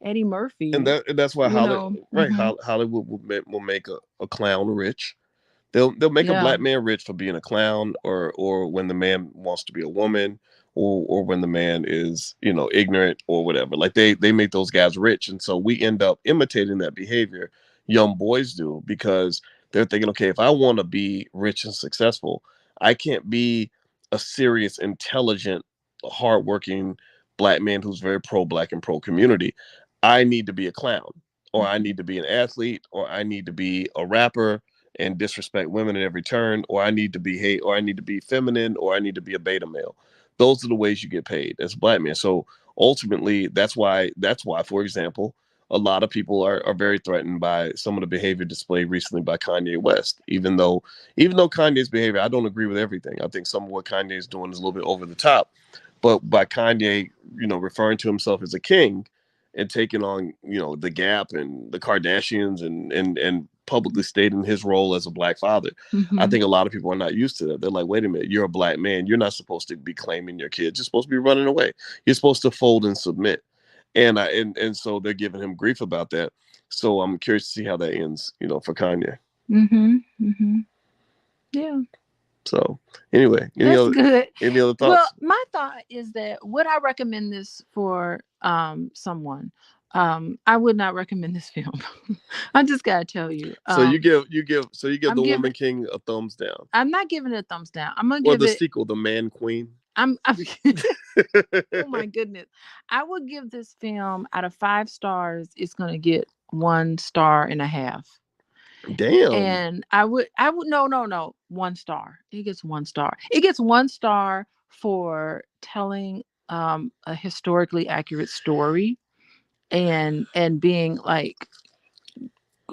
and Murphy, that's why you know. Hmm. Hollywood will make a clown rich. They'll make a Yeah. black man rich for being a clown, or when the man wants to be a woman, or when the man is ignorant or whatever. Like they make those guys rich, and so we end up imitating that behavior. Young boys do, because they're thinking, okay, if I want to be rich and successful, I can't be a serious, intelligent, hardworking black man who's very pro black and pro community. I need to be a clown, or I Hmm. need to be an athlete, or I need to be a rapper and disrespect women at every turn, or I need to be hate, or I need to be feminine, or I need to be a beta male. Those are the ways you get paid as a black man. So ultimately, that's why, for example, a lot of people are very threatened by some of the behavior displayed recently by Kanye West. Even though Kanye's behavior, I don't agree with everything. I think some of what Kanye is doing is a little bit over the top. But by Kanye, referring to himself as a king and taking on, the Gap and the Kardashians, and publicly stating his role as a black father, I Hmm. think a lot of people are not used to that. They're like, wait a minute, you're a black man. You're not supposed to be claiming your kids. You're supposed to be running away. You're supposed to fold and submit. And so they're giving him grief about that. So I'm curious to see how that ends, for Kanye. Hmm. Hmm. Yeah. So anyway, any That's other good. any other Well, thoughts? my thought is that would I recommend this for someone? I would not recommend this film. I just gotta tell you. So you give I'm the Woman giving King a thumbs down, I'm not giving it a thumbs down. I'm gonna or give the it sequel, The Man Queen. I'm oh my goodness. I would give this film out of 5 stars, it's gonna get 1.5 stars. Damn. And I would no, 1 star. It gets 1 star. It gets 1 star for telling a historically accurate story and being like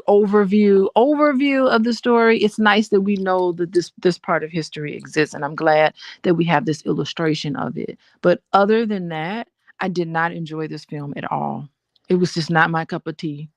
overview of the story. It's nice that we know that this part of history exists, and I'm glad that we have this illustration of it. But other than that, I did not enjoy this film at all. It was just not my cup of tea.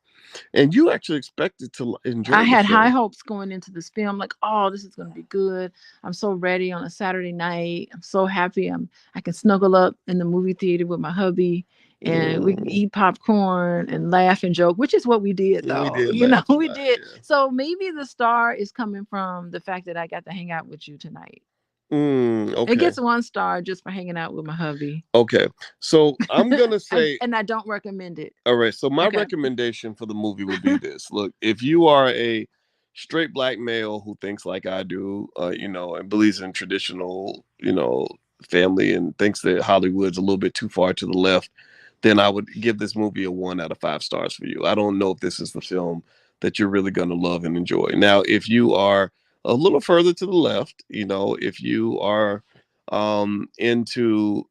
And you actually expected to I enjoy the had high film. hopes going into this film, like, oh, this is gonna be good. I'm so ready on a Saturday night. I'm so happy. I can snuggle up in the movie theater with my hubby and we can Mm, eat popcorn and laugh and joke, which is what we did we though. did laugh a We lot, did. yeah. So maybe the star is coming from the fact that I got to hang out with you tonight. It Okay. gets 1 star just for hanging out with my hubby. Okay. So I'm gonna say, And I don't recommend it. all right. So my Okay. recommendation for the movie would be this. Look, if you are a straight black male who thinks like I do, and believes in traditional, family, and thinks that Hollywood's a little bit too far to the left, then I would give this movie a 1 out of 5 stars for you. I don't know if this is the film that you're really going to love and enjoy. Now, if you are a little further to the left, if you are into,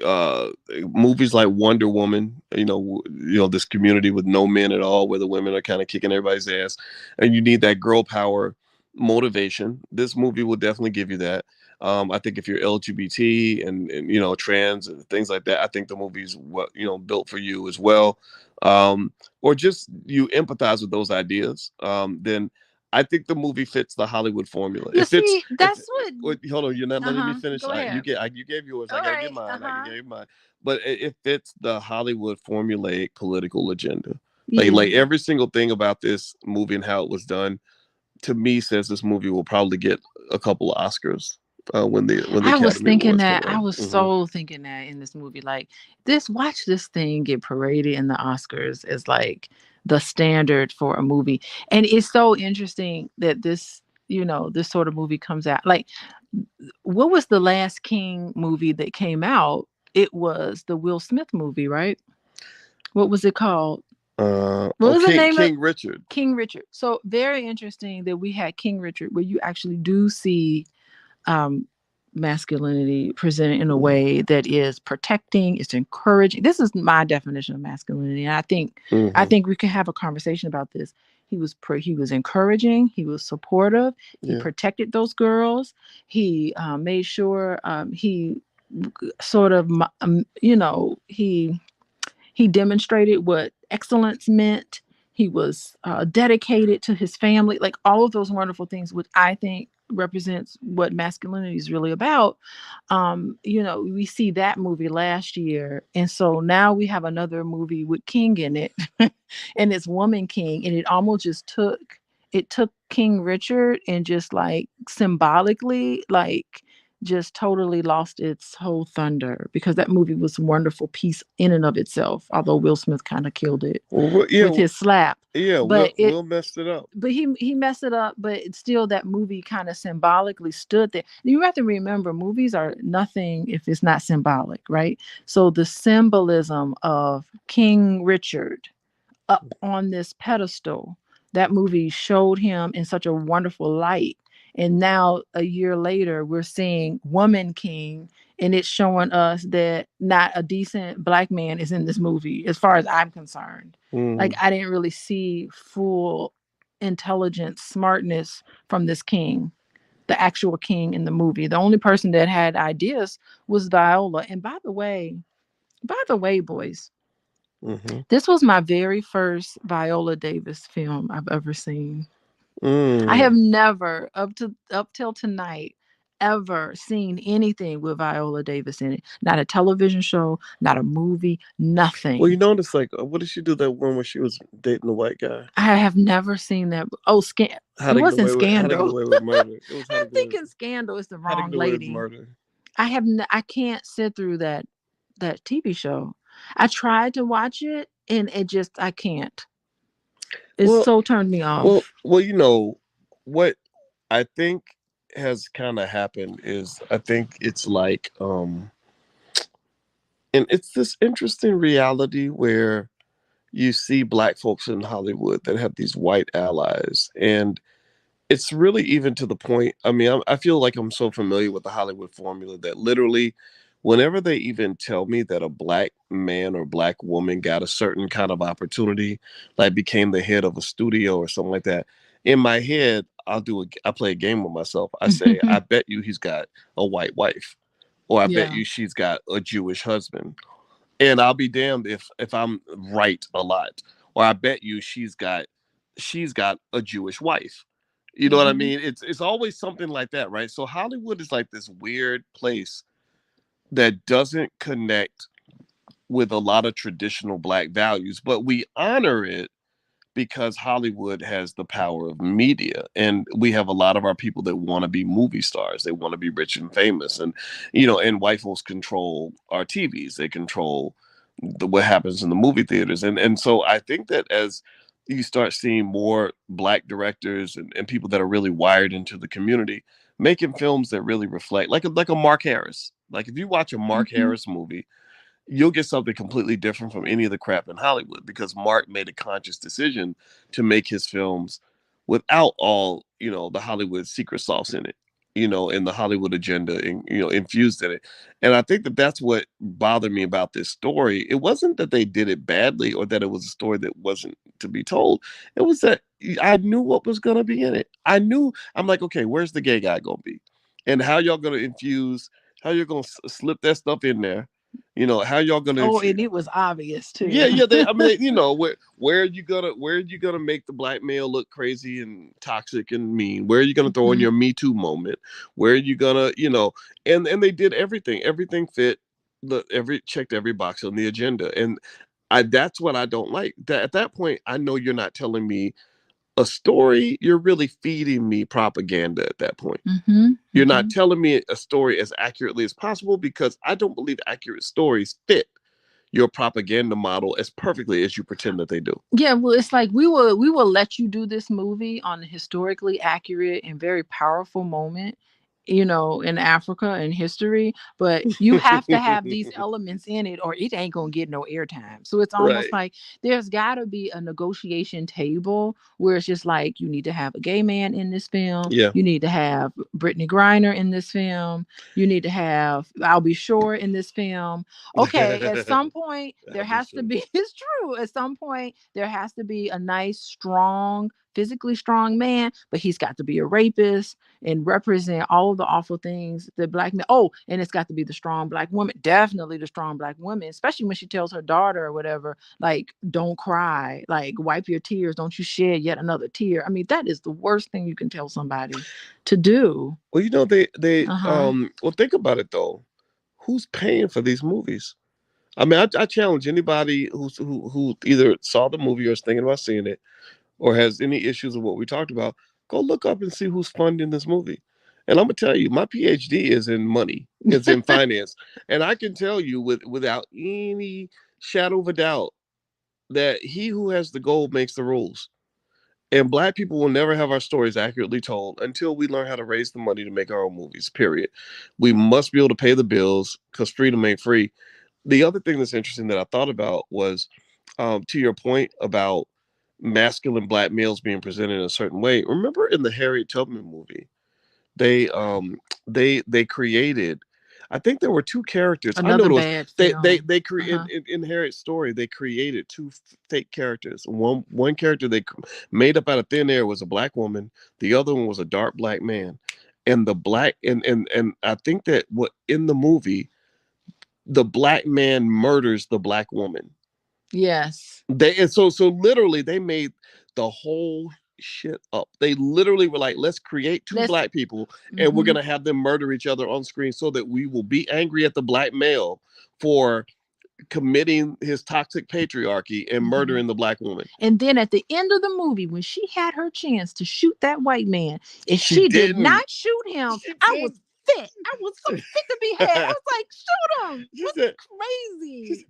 uh, movies like Wonder Woman, this community with no men at all, where the women are kind of kicking everybody's ass, and you need that girl power motivation. This movie will definitely give you that. I think if you're LGBT and trans and things like that, I think the movie's what built for you as well. Or just you empathize with those ideas. Then I think the movie fits the Hollywood formula. You If it's see, if that's what. wait, hold on, you're not letting me finish. Go ahead. You gave yours. I All gotta get right. mine. I can give mine. But it fits the Hollywood formulaic political agenda. Yeah. Like every single thing about this movie and how it was done, to me, says this movie will probably get a couple of Oscars when the I was Academy thinking Awards that. come I around. was so thinking that in this movie, like watch this thing get paraded in the Oscars as like the standard for a movie. And it's so interesting that this sort of movie comes out. Like, what was the last King movie that came out? It was the Will Smith movie, right? What was it called? What was the name King Richard. King Richard. So very interesting that we had King Richard, where you actually do see masculinity presented in a way that is protecting, it's encouraging. This is my definition of masculinity. And I think we can have a conversation about this. He was encouraging, he was supportive, he protected those girls, he made sure he sort of he demonstrated what excellence meant. He was dedicated to his family, like all of those wonderful things, which I think represents what masculinity is really about. We see that movie last year, and so now we have another movie with King in it, and it's Woman King, and it almost just took King Richard and just like symbolically, like just totally lost its whole thunder, because that movie was a wonderful piece in and of itself, although Will Smith kind of killed it with his slap. Yeah, but Will messed it up. But he messed it up, but it's still, that movie kind of symbolically stood there. You have to remember, movies are nothing if it's not symbolic, right? So the symbolism of King Richard up on this pedestal, that movie showed him in such a wonderful light. And now a year later, we're seeing Woman King, and it's showing us that not a decent black man is in this movie, as far as I'm concerned. Like, I didn't really see full intelligence, smartness from this king, the actual king in the movie. The only person that had ideas was Viola. And by the way, boys, this was my very first Viola Davis film I've ever seen. I have never, up till tonight, ever seen anything with Viola Davis in it. Not a television show, not a movie, nothing. Well, it's like, what did she do that one where she was dating the white guy? I have never seen that. Oh, it wasn't Scandal. How to Get Away with Murder. I'm thinking Scandal is the wrong lady. Murder. I can't sit through that TV show. I tried to watch it, and I can't. It's so turned me off. Well, what I think has kind of happened is, I think it's like, and it's this interesting reality where you see black folks in Hollywood that have these white allies, and it's really even to the point. I mean, I feel like I'm so familiar with the Hollywood formula that literally, whenever they even tell me that a black man or black woman got a certain kind of opportunity, like became the head of a studio or something like that, in my head, I play a game with myself. I say, I bet you he's got a white wife, or I bet you she's got a Jewish husband, and I'll be damned if I'm right a lot. Or I bet you she's got a Jewish wife. You know what I mean? It's always something like that, right? So Hollywood is like this weird place that doesn't connect with a lot of traditional black values, but we honor it because Hollywood has the power of media, and we have a lot of our people that want to be movie stars. They want to be rich and famous, and and white folks control our TVs. They control what happens in the movie theaters, and so I think that as you start seeing more black directors and people that are really wired into the community making films that really reflect like a Mark Harris. Like if you watch a Mark Mm-hmm. Harris movie, you'll get something completely different from any of the crap in Hollywood because Mark made a conscious decision to make his films without all, the Hollywood secret sauce in it, and the Hollywood agenda and, infused in it. And I think that that's what bothered me about this story. It wasn't that they did it badly or that it was a story that wasn't to be told. It was that I knew what was going to be in it. I'm like, okay, where's the gay guy going to be? And how y'all going to infuse, how you're going to slip that stuff in there? How y'all gonna? Oh, and it was obvious too. Yeah, yeah. I mean, where are you gonna make the black male look crazy and toxic and mean? Where are you gonna throw in Mhm. your Me Too moment? Where are you gonna, and they did everything. Everything fit checked every box on the agenda, and that's what I don't like. That at that point, I know you're not telling me a story. You're really feeding me propaganda at that point. Mhm. You're not Mhm. telling me a story as accurately as possible because I don't believe accurate stories fit your propaganda model as perfectly as you pretend that they do. Yeah, well, it's like we will let you do this movie on a historically accurate and very powerful moment, in Africa and history, but you have to have these elements in it or it ain't gonna get no airtime. So it's almost Right. like there's gotta be a negotiation table where it's just like you need to have a gay man in this film, Yeah. you need to have Brittany Griner in this film, you need to have I'll Be Sure in this film. Okay, at some point there I'll be has to sure. be it's true. At some point there has to be a nice, strong, physically strong man, but he's got to be a rapist and represent all of the awful things that black men. Oh, and it's got to be the strong black woman, definitely the strong black woman, especially when she tells her daughter or whatever, like, don't cry, like, wipe your tears, don't you shed yet another tear. I mean, that is the worst thing you can tell somebody to do. Well, they Uh-huh. well, think about it though. Who's paying for these movies? I mean, I challenge anybody who either saw the movie or is thinking about seeing it or has any issues with what we talked about, go look up and see who's funding this movie. And I'm gonna tell you, my PhD is in money, it's in finance, and I can tell you without any shadow of a doubt that he who has the gold makes the rules. And black people will never have our stories accurately told until we learn how to raise the money to make our own movies. Period. We must be able to pay the bills because freedom ain't free. The other thing that's interesting that I thought about was, to your point about masculine black males being presented in a certain way. Remember in the Harriet Tubman movie, they they created. I think there were two characters. I know Another there was bad they film. they cre- Uh-huh. in Harriet's story they created two fake characters. One character they made up out of thin air was a black woman. The other one was a dark black man. And the black and I think that what in the movie the black man murders the black woman. Yes. So literally they made the whole shit up. They literally were like, let's create two Let's black people and we're mhm. gonna have them murder each other on screen so that we will be angry at the black male for committing his toxic patriarchy and Mhm. murdering the black woman. And then at the end of the movie, when she had her chance to shoot that white man, if She she did didn't. not shoot him, She I was did. fit. I was so fit to be had. I was like, shoot him. She What's said, crazy?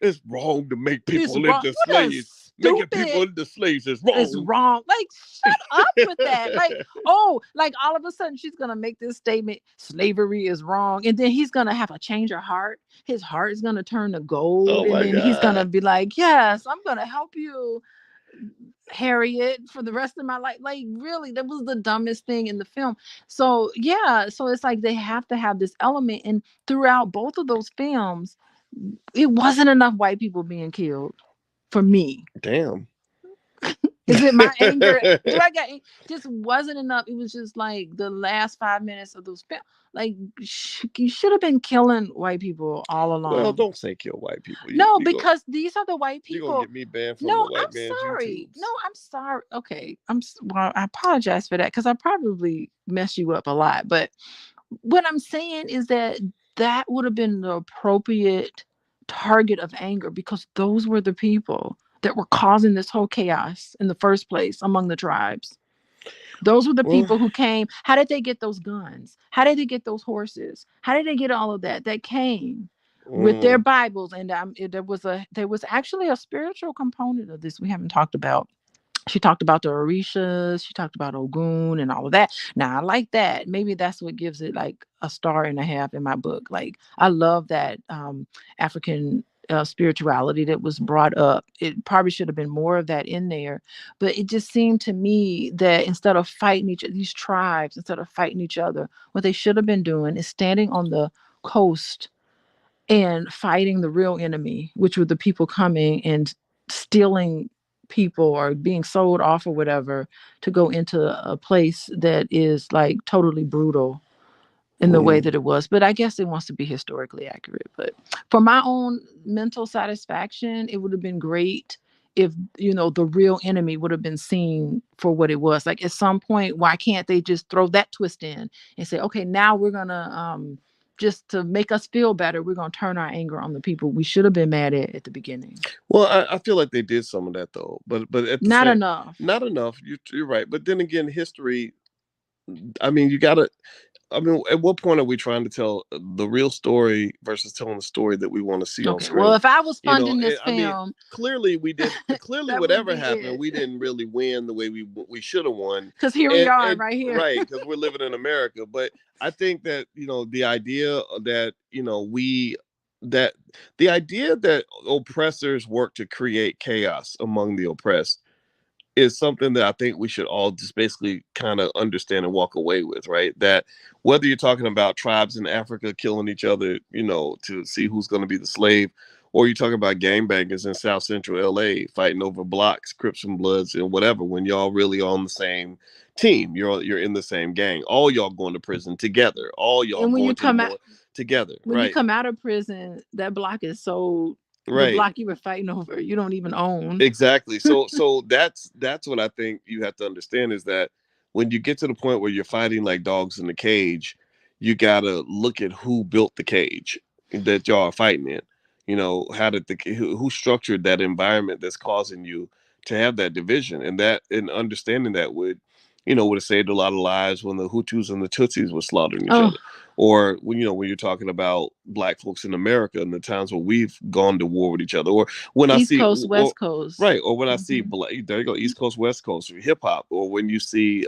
it's wrong to make It's people wrong. into What a slaves. Making people stupid into slaves is is wrong. wrong. Like, shut up with that. Like, oh, like all of a sudden she's gonna make this statement, slavery is wrong. And then he's gonna have a change of heart. His heart is gonna turn to gold. Oh And my then he's gonna God. be like, yes, I'm gonna help you, Harriet, for the rest of my life. Like, really, that was the dumbest thing in the film. So yeah, so it's like they have to have this element. And throughout both of those films, it wasn't enough white people being killed for me. Damn. Is it my anger? Do I got just wasn't enough? It was just like the last 5 minutes of those like you should have been killing white people all Well, along. don't say kill white people. No, because these are the white You gonna people. get me banned from the No, I'm white man's sorry. No, YouTubes. I'm sorry. Okay, well. I apologize for that because I probably messed you up a lot. But what I'm saying is that that would have been the appropriate target of anger because those were the people that were causing this whole chaos in the first place among the tribes. Those were the Well, people who came. How did they get those guns? How did they get those horses? How did they get all of that? That came with their mm, Bibles, and there was actually a spiritual component of this we haven't talked about. She talked about the Orishas. She talked about Ogun and all of that. Now I like that. Maybe that's what gives it like a star and a half in my book. Like I love that African spirituality that was brought up. It probably should have been more of that in there, but it just seemed to me that instead of fighting these tribes, instead of fighting each other, what they should have been doing is standing on the coast and fighting the real enemy, which were the people coming and stealing people or being sold off or whatever to go into a place that is like totally brutal in the way Mm. that it was. But I guess it wants to be historically accurate. But for my own mental satisfaction, it would have been great if, the real enemy would have been seen for what it was. Like at some point, why can't they just throw that twist in and say, okay, now we're gonna just to make us feel better, we're gonna turn our anger on the people we should have been mad at the beginning. Well, I feel like they did some of that though, but at the Not same, enough. not enough. You're right, but then again, history. I mean, you gotta. I mean, at what point are we trying to tell the real story versus telling the story that we want to see on Okay, well, screen? if I was You know, funding this I mean, film, clearly we did. Clearly, that would whatever be happened, it. we didn't really win the way we should have won. Because here we are, And right here. right, because we're living in America. But I think that the idea that that the idea that oppressors work to create chaos among the oppressed is something that I think we should all just basically kind of understand and walk away with, right? That whether you're talking about tribes in Africa killing each other, to see who's going to be the slave, or you're talking about gangbangers in South Central LA fighting over blocks, Crips and Bloods and whatever, when y'all really on the same team, you're in the same gang, all y'all going to prison together, all y'all And when you going to the come out, mall together, when you right? come out of prison, that block is so the Right. block you were fighting over, you don't even own. Exactly. So that's what I think you have to understand is that when you get to the point where you're fighting like dogs in the cage, you gotta look at who built the cage that y'all are fighting in. How did who structured that environment that's causing you to have that division, and understanding that would have saved a lot of lives when the Hutus and the Tutsis were slaughtering each Oh, other, or when you're talking about black folks in America and the times where we've gone to war with each other, or when I East see, Coast, or West Coast. right, or when I see Mhm. black, there you go, East Coast, West Coast, hip hop, or when you see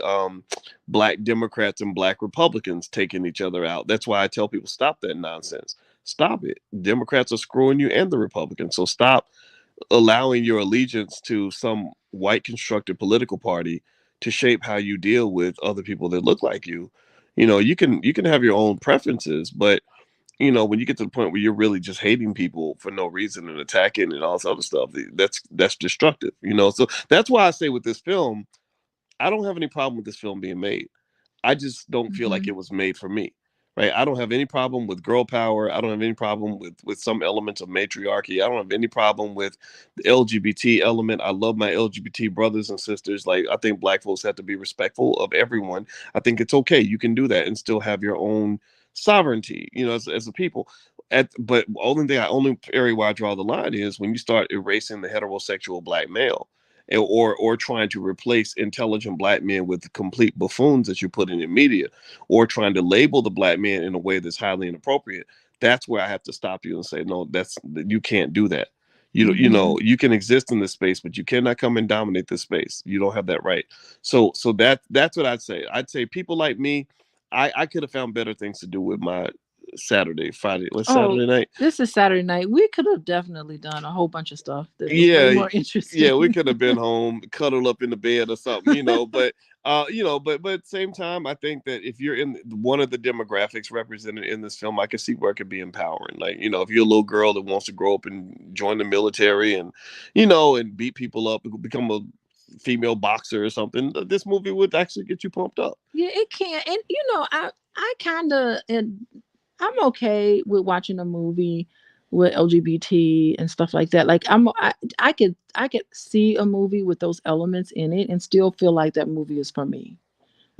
black Democrats and black Republicans taking each other out. That's why I tell people stop that nonsense. Stop it. Democrats are screwing you and the Republicans. So stop allowing your allegiance to some white constructed political party to shape how you deal with other people that look like you. You can have your own preferences, but when you get to the point where you're really just hating people for no reason and attacking and all this other stuff, that's destructive. So that's why I say with this film, I don't have any problem with this film being made. I just don't feel like Mhm. it was made for me. Right. I don't have any problem with girl power. I don't have any problem with some elements of matriarchy. I don't have any problem with the LGBT element. I love my LGBT brothers and sisters. Like, I think black folks have to be respectful of everyone. I think it's okay. You can do that and still have your own sovereignty, as a people. But only area where I draw the line is when you start erasing the heterosexual black male, or trying to replace intelligent black men with complete buffoons that you put in the media, or trying to label the black man in a way that's highly inappropriate. That's where I have to stop you and say, no, you can't do that. Mhm. You can exist in this space, but you cannot come and dominate this space. You don't have that right. So that's what I'd say. I'd say people like me, I could have found better things to do with my Friday, let's Oh, Saturday night. this is Saturday night. We could have definitely done a whole bunch of stuff that was way Yeah, more yeah, we interesting. could have been home, cuddled up in the bed or something, but but at the same time, I think that if you're in one of the demographics represented in this film, I can see where it could be empowering. Like, if you're a little girl that wants to grow up and join the military and and beat people up and become a female boxer or something, this movie would actually get you pumped up. Yeah, it can. And I kind of, and I'm okay with watching a movie with LGBT and stuff like that. Like I could see a movie with those elements in it and still feel like that movie is for me.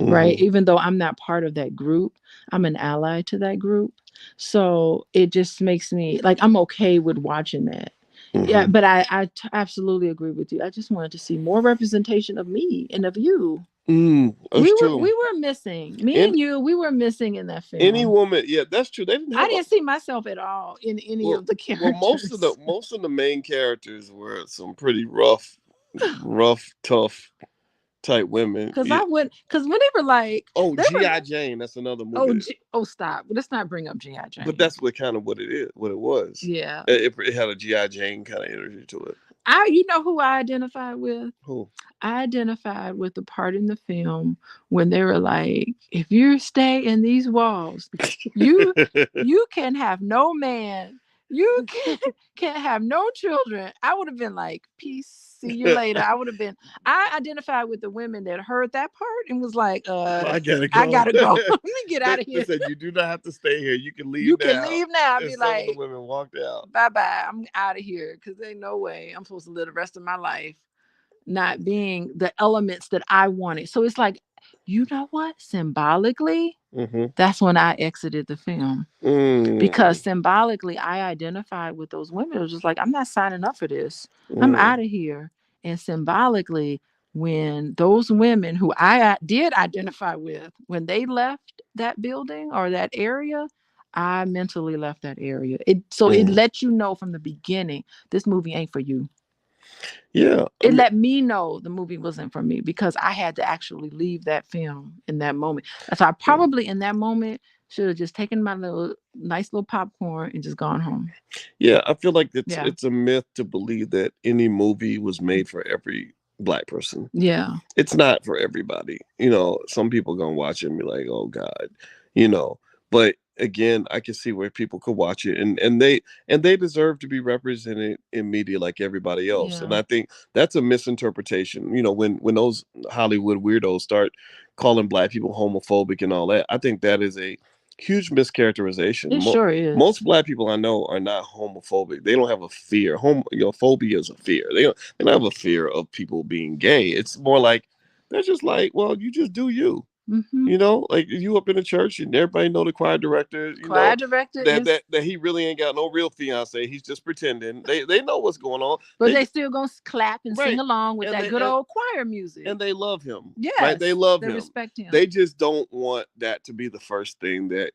Right? Hmm. Even though I'm not part of that group, I'm an ally to that group. So it just makes me like I'm okay with watching that. Yeah, Hmm. but absolutely agree with you. I just wanted to see more representation of me and of you. That's true. We were missing. Me And and you, we were missing in that any film. woman, yeah, that's true. They didn't I have a didn't see myself at all in any well, of the most of the characters. most of the main characters were some pretty rough, rough, tough type women. Because because when they were like, oh, they were, G.I. Jane, that's another movie. stop. Let's not bring up G.I. Jane. But that's what it is, what it was. Yeah. It had a G.I. Jane kind of energy to it. You know who I identified with? Who? I identified with the part in the film when they were like, if you stay in these walls, you can have no man. You can't have no children. I would have been like, peace. See you later. I identified with the women that heard that part and was like, I gotta go. I gotta go. Let me get out of here. They said, you do not have to stay here. You can leave now. You can leave now. I'd be like, some of the women walked out. Bye-bye. I'm out of here. Because ain't no way I'm supposed to live the rest of my life not being the elements that I wanted. So it's like, you know what? Symbolically, that's when I exited the film. Because symbolically, I identified with those women. It was just like, I'm not signing up for this. I'm out of here. And symbolically, when those women who I did identify with, when they left that building or that area, I mentally left that area. It let you know from the beginning, this movie ain't for you. Yeah. It let me know the movie wasn't for me because I had to actually leave that film in that moment. So I probably in that moment should have just taken my nice little popcorn and just gone home. Yeah, I feel like it's a myth to believe that any movie was made for every Black person. Yeah. It's not for everybody. Some people gonna watch it and be like, oh God, but again, I can see where people could watch it and they deserve to be represented in media like everybody else. Yeah. And I think that's a misinterpretation. When those Hollywood weirdos start calling Black people homophobic and all that, I think that is a huge mischaracterization. It sure is. Most Black people I know are not homophobic. They don't have a fear. Phobia is a fear. They don't have a fear of people being gay. It's more like they're just like, well, you just do you. Like you up in the church and everybody know the choir director. That he really ain't got no real fiance. He's just pretending. They know what's going on. But they still gonna clap and sing along with that good old choir music. And they love him. Yes, right? They love him. They respect him. They just don't want that to be the first thing that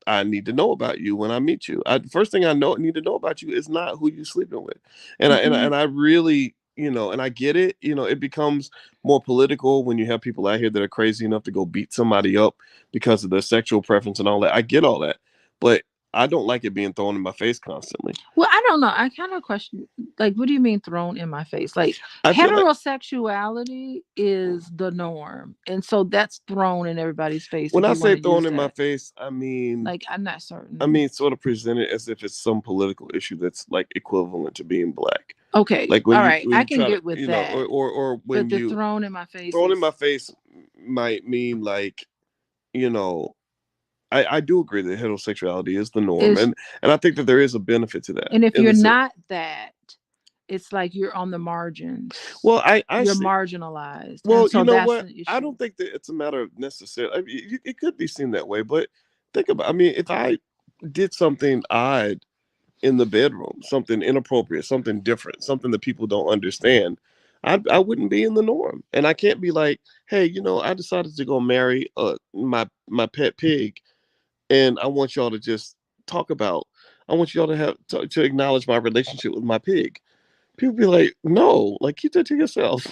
I need to know about you when I meet you. The first thing I need to know about you is not who you're sleeping with. And I really, and I get it. It becomes more political when you have people out here that are crazy enough to go beat somebody up because of their sexual preference and all that. I get all that, but I don't like it being thrown in my face constantly. Well, I don't know. I kind of question, like, what do you mean thrown in my face? Like, heterosexuality is the norm. And so that's thrown in everybody's face. When I say thrown in my face, I mean... Like, I'm not certain. I mean, sort of presented as if it's some political issue that's, like, equivalent to being Black. Okay. Like all right. I can get with that. Or when but the thrown in my face. Thrown in my face might mean, like, I do agree that heterosexuality is the norm, and I think that there is a benefit to that. And if you're not that, it's like you're on the margins. Well, you're marginalized. Well, you know what? I don't think that it's a matter of necessarily. I mean, it could be seen that way, but think about. I mean, if I did something odd in the bedroom, something inappropriate, something different, something that people don't understand, I wouldn't be in the norm, and I can't be like, hey, I decided to go marry my pet pig. And I want y'all to just talk about. I want y'all to to acknowledge my relationship with my pig. People be like, no, like keep that to yourself.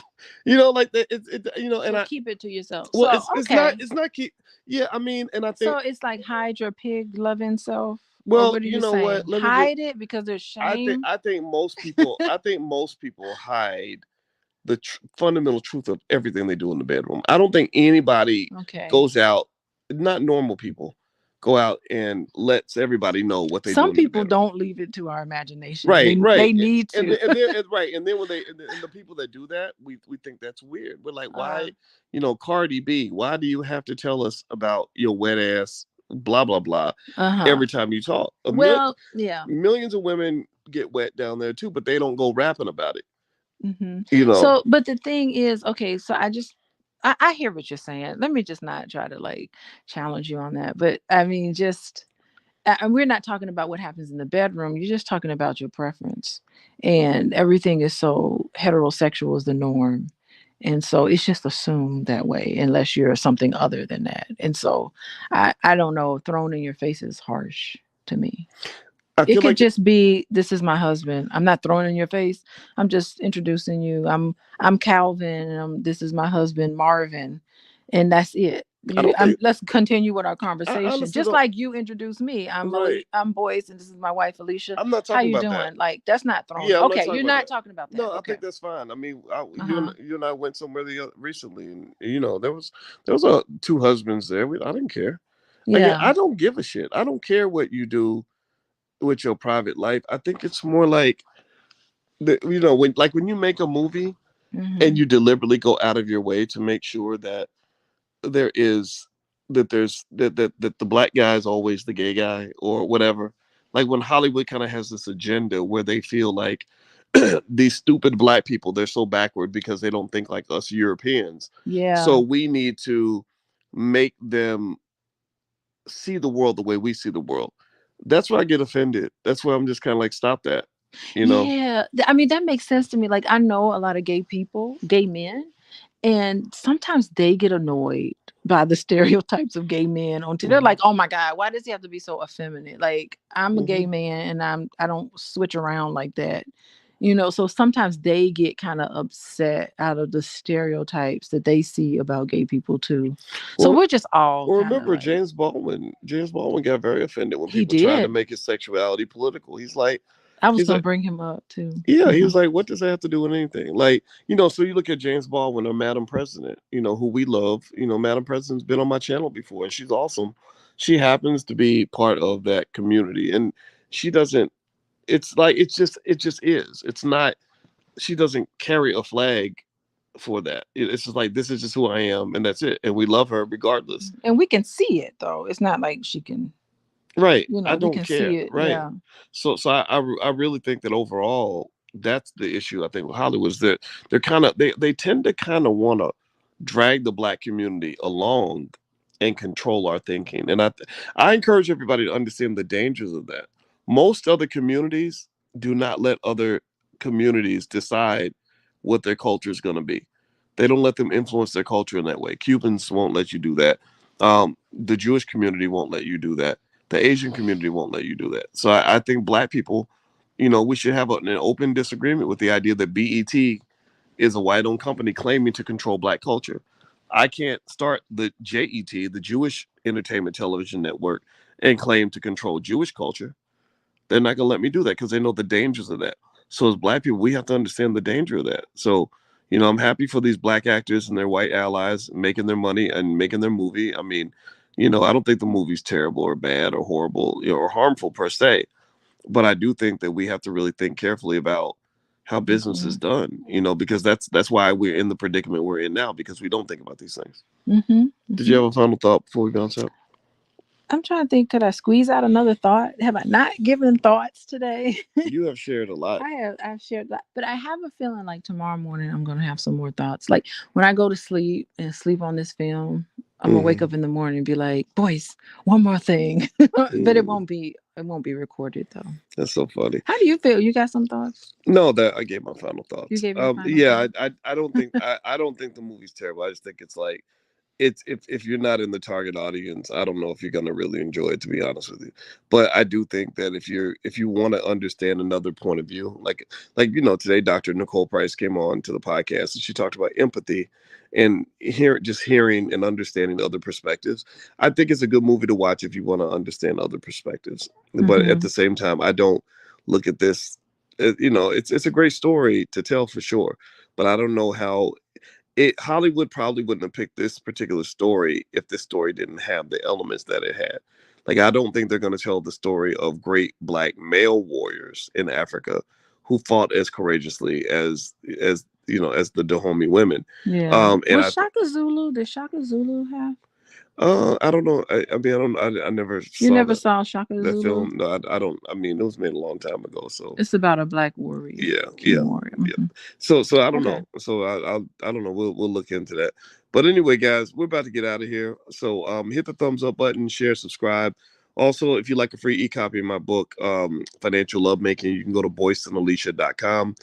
Like that. And I keep it to yourself. Well, so, it's not keep. Yeah, I mean, and I think so. It's like hide your pig loving self. Well, what you know saying? What? Hide it because there's shame. I think most people. I think most people hide the fundamental truth of everything they do in the bedroom. I don't think anybody goes out. Not normal people. Go out and lets everybody know what they do. Some people don't leave it to our imagination. Right. They need to. And then when the people that do that, we think that's weird. We're like, why, Cardi B, why do you have to tell us about your wet ass, blah, blah, blah, every time you talk? Millions of women get wet down there too, but they don't go rapping about it. So, but the thing is, okay, so I hear what you're saying. Let me just not try to like challenge you on that. But I mean, and we're not talking about what happens in the bedroom. You're just talking about your preference, and everything is so heterosexual is the norm. And so it's just assumed that way unless you're something other than that. And so I don't know, thrown in your face is harsh to me. I It feel could like just be, this is my husband. I'm not throwing it in your face. I'm just introducing you. I'm Calvin. And this is my husband Marvin, and that's it. I don't think Let's continue with our I conversation. honestly Just don't. like you introduced me. Right. I'm Boyce, and this is my wife Alicia. I'm not How talking you about that. doing? Like, that's not throwing. Yeah, I'm not Okay, talking you're about not that. talking about that. No, I Okay. think that's fine. I mean, Uh huh. you and I went somewhere recently, and there was two husbands there. I didn't care. Again, Yeah. I don't give a shit. I don't care what you do with your private life. I think it's more like when you make a movie and Hmm. you deliberately go out of your way to make sure that there is that the black guy is always the gay guy or whatever. Like when Hollywood kind of has this agenda where they feel like these stupid black people, they're so backward because they don't think like us Europeans. Yeah. So we need to make them see the world the way we see the world. That's where I get offended. That's where I'm just kind of like, stop that. You know? Yeah. I mean, that makes sense to me. Like, I know a lot of gay people, gay men, and sometimes they get annoyed by the stereotypes of gay men on TV. They're Hmm. like, "Oh my god, why does he have to be so effeminate?" Like, I'm a gay Hmm. man and I don't switch around like that. So sometimes they get kind of upset out of the stereotypes that they see about gay people too. So Well, we're just all well, kind of remember like, James Baldwin. James Baldwin got very offended when he people tried to did. make his sexuality political. I was He's going to like, bring him up too. yeah, he Hmm. was like, what does that have to do with anything? Like, so you look at James Baldwin or Madam President, who we love. Madam President's been on my channel before, and she's awesome. She happens to be part of that community, and she doesn't. It's like it just is. It's not. She doesn't carry a flag for that. It's just like this is just who I am, and that's it. And we love her regardless. And we can see it though. It's not like she can, Right. I we don't can care. see it. Right. Yeah. So I really think that overall, that's the issue. I think with Hollywood is that they tend to kind of want to drag the black community along and control our thinking. And I encourage everybody to understand the dangers of that. Most other communities do not let other communities decide what their culture is going to be. They don't let them influence their culture in that way. Cubans won't let you do that. The Jewish community won't let you do that. The Asian community won't let you do that. So I think black people, we should have an open disagreement with the idea that BET is a white-owned company claiming to control black culture. I can't start the JET, the Jewish Entertainment Television Network, and claim to control Jewish culture. They're not going to let me do that because they know the dangers of that. So as black people, we have to understand the danger of that. So, I'm happy for these black actors and their white allies making their money and making their movie. I mean, I don't think the movie's terrible or bad or horrible, or harmful per se. But I do think that we have to really think carefully about how business is Hmm. done, because that's why we're in the predicament we're in now, because we don't think about these things. Hmm. Did you Hmm. have a final thought before we bounce out? I'm trying to think, could I squeeze out another thought? Have I not given thoughts today? You have shared a lot. I've shared that, but I have a feeling like tomorrow morning I'm gonna have some more thoughts. Like when I go to sleep and sleep on this film, I'm gonna wake Hmm. up in the morning and be like, "Boyce, one more thing," but Hmm. it won't be recorded though. That's so funny. How do you feel? You got some thoughts? No, that I gave my final You thoughts. gave your final Yeah, thought. I don't think I don't think the movie's terrible. I just think it's like it's if you're not in the target audience, I don't know if you're gonna really enjoy it, to be honest with you. But I do think that if you want to understand another point of view, like today Dr. Nicole Price came on to the podcast and she talked about empathy and hearing and understanding other perspectives. I think it's a good movie to watch if you want to understand other perspectives. But at Mm-hmm. the same time, I don't look at this. It's a great story to tell for sure, but I don't know how Hollywood probably wouldn't have picked this particular story if this story didn't have the elements that it had. Like I don't think they're going to tell the story of great black male warriors in Africa who fought as courageously as the Dahomey women. Yeah. And Was Shaka Zulu? Did Shaka Zulu have? I don't know. I mean, I don't. I never You saw never that saw Shaka Zulu? film. No, I don't. I mean, it was made a long time ago. So It's about a black warrior, yeah, king yeah, warrior. yeah. Hmm. So I don't Okay. know. So I don't know. We'll look into that. But anyway, guys, we're about to get out of here. So hit the thumbs up button, share, subscribe. Also, if you'd like a free e-copy of my book, Financial Lovemaking, you can go to boyceandalicia.com.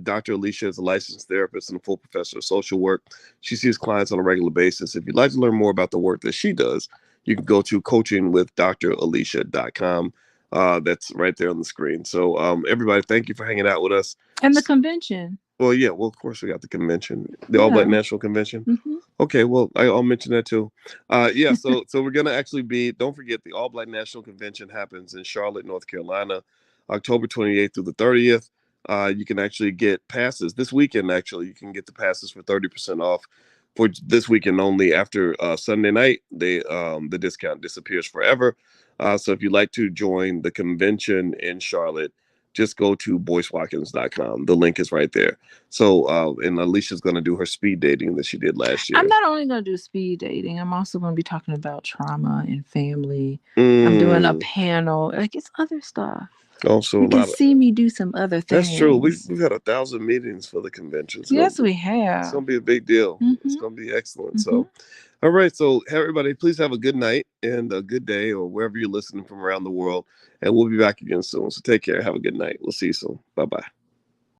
Dr. Alicia is a licensed therapist and a full professor of social work. She sees clients on a regular basis. If you'd like to learn more about the work that she does, you can go to coachingwithdralicia.com. That's right there on the screen. So everybody, thank you for hanging out with us. And the convention. Well, yeah, well, of course we got the convention, the All Yeah. Black National Convention. Okay, well, I'll mention that too. Yeah, so we're gonna actually be. Don't forget, the All Black National Convention happens in Charlotte, North Carolina, October 28th through the 30th. You can actually get passes this weekend. Actually, you can get the passes for 30% off for this weekend only. After Sunday night, the discount disappears forever. So if you'd like to join the convention in Charlotte, just go to boycewatkins.com. The link is right there. So, and Alicia's going to do her speed dating that she did last year. I'm not only going to do speed dating, I'm also going to be talking about trauma and family. I'm doing a panel. Like, it's other stuff. Also, you can see me do some other things. That's true. We've had 1,000 meetings for the convention. Yes, we have. It's going to be a big deal. It's going to be excellent. So, all right. So, everybody, please have a good night and a good day or wherever you're listening from around the world. And we'll be back again soon. So, take care. Have a good night. We'll see you soon. Bye-bye.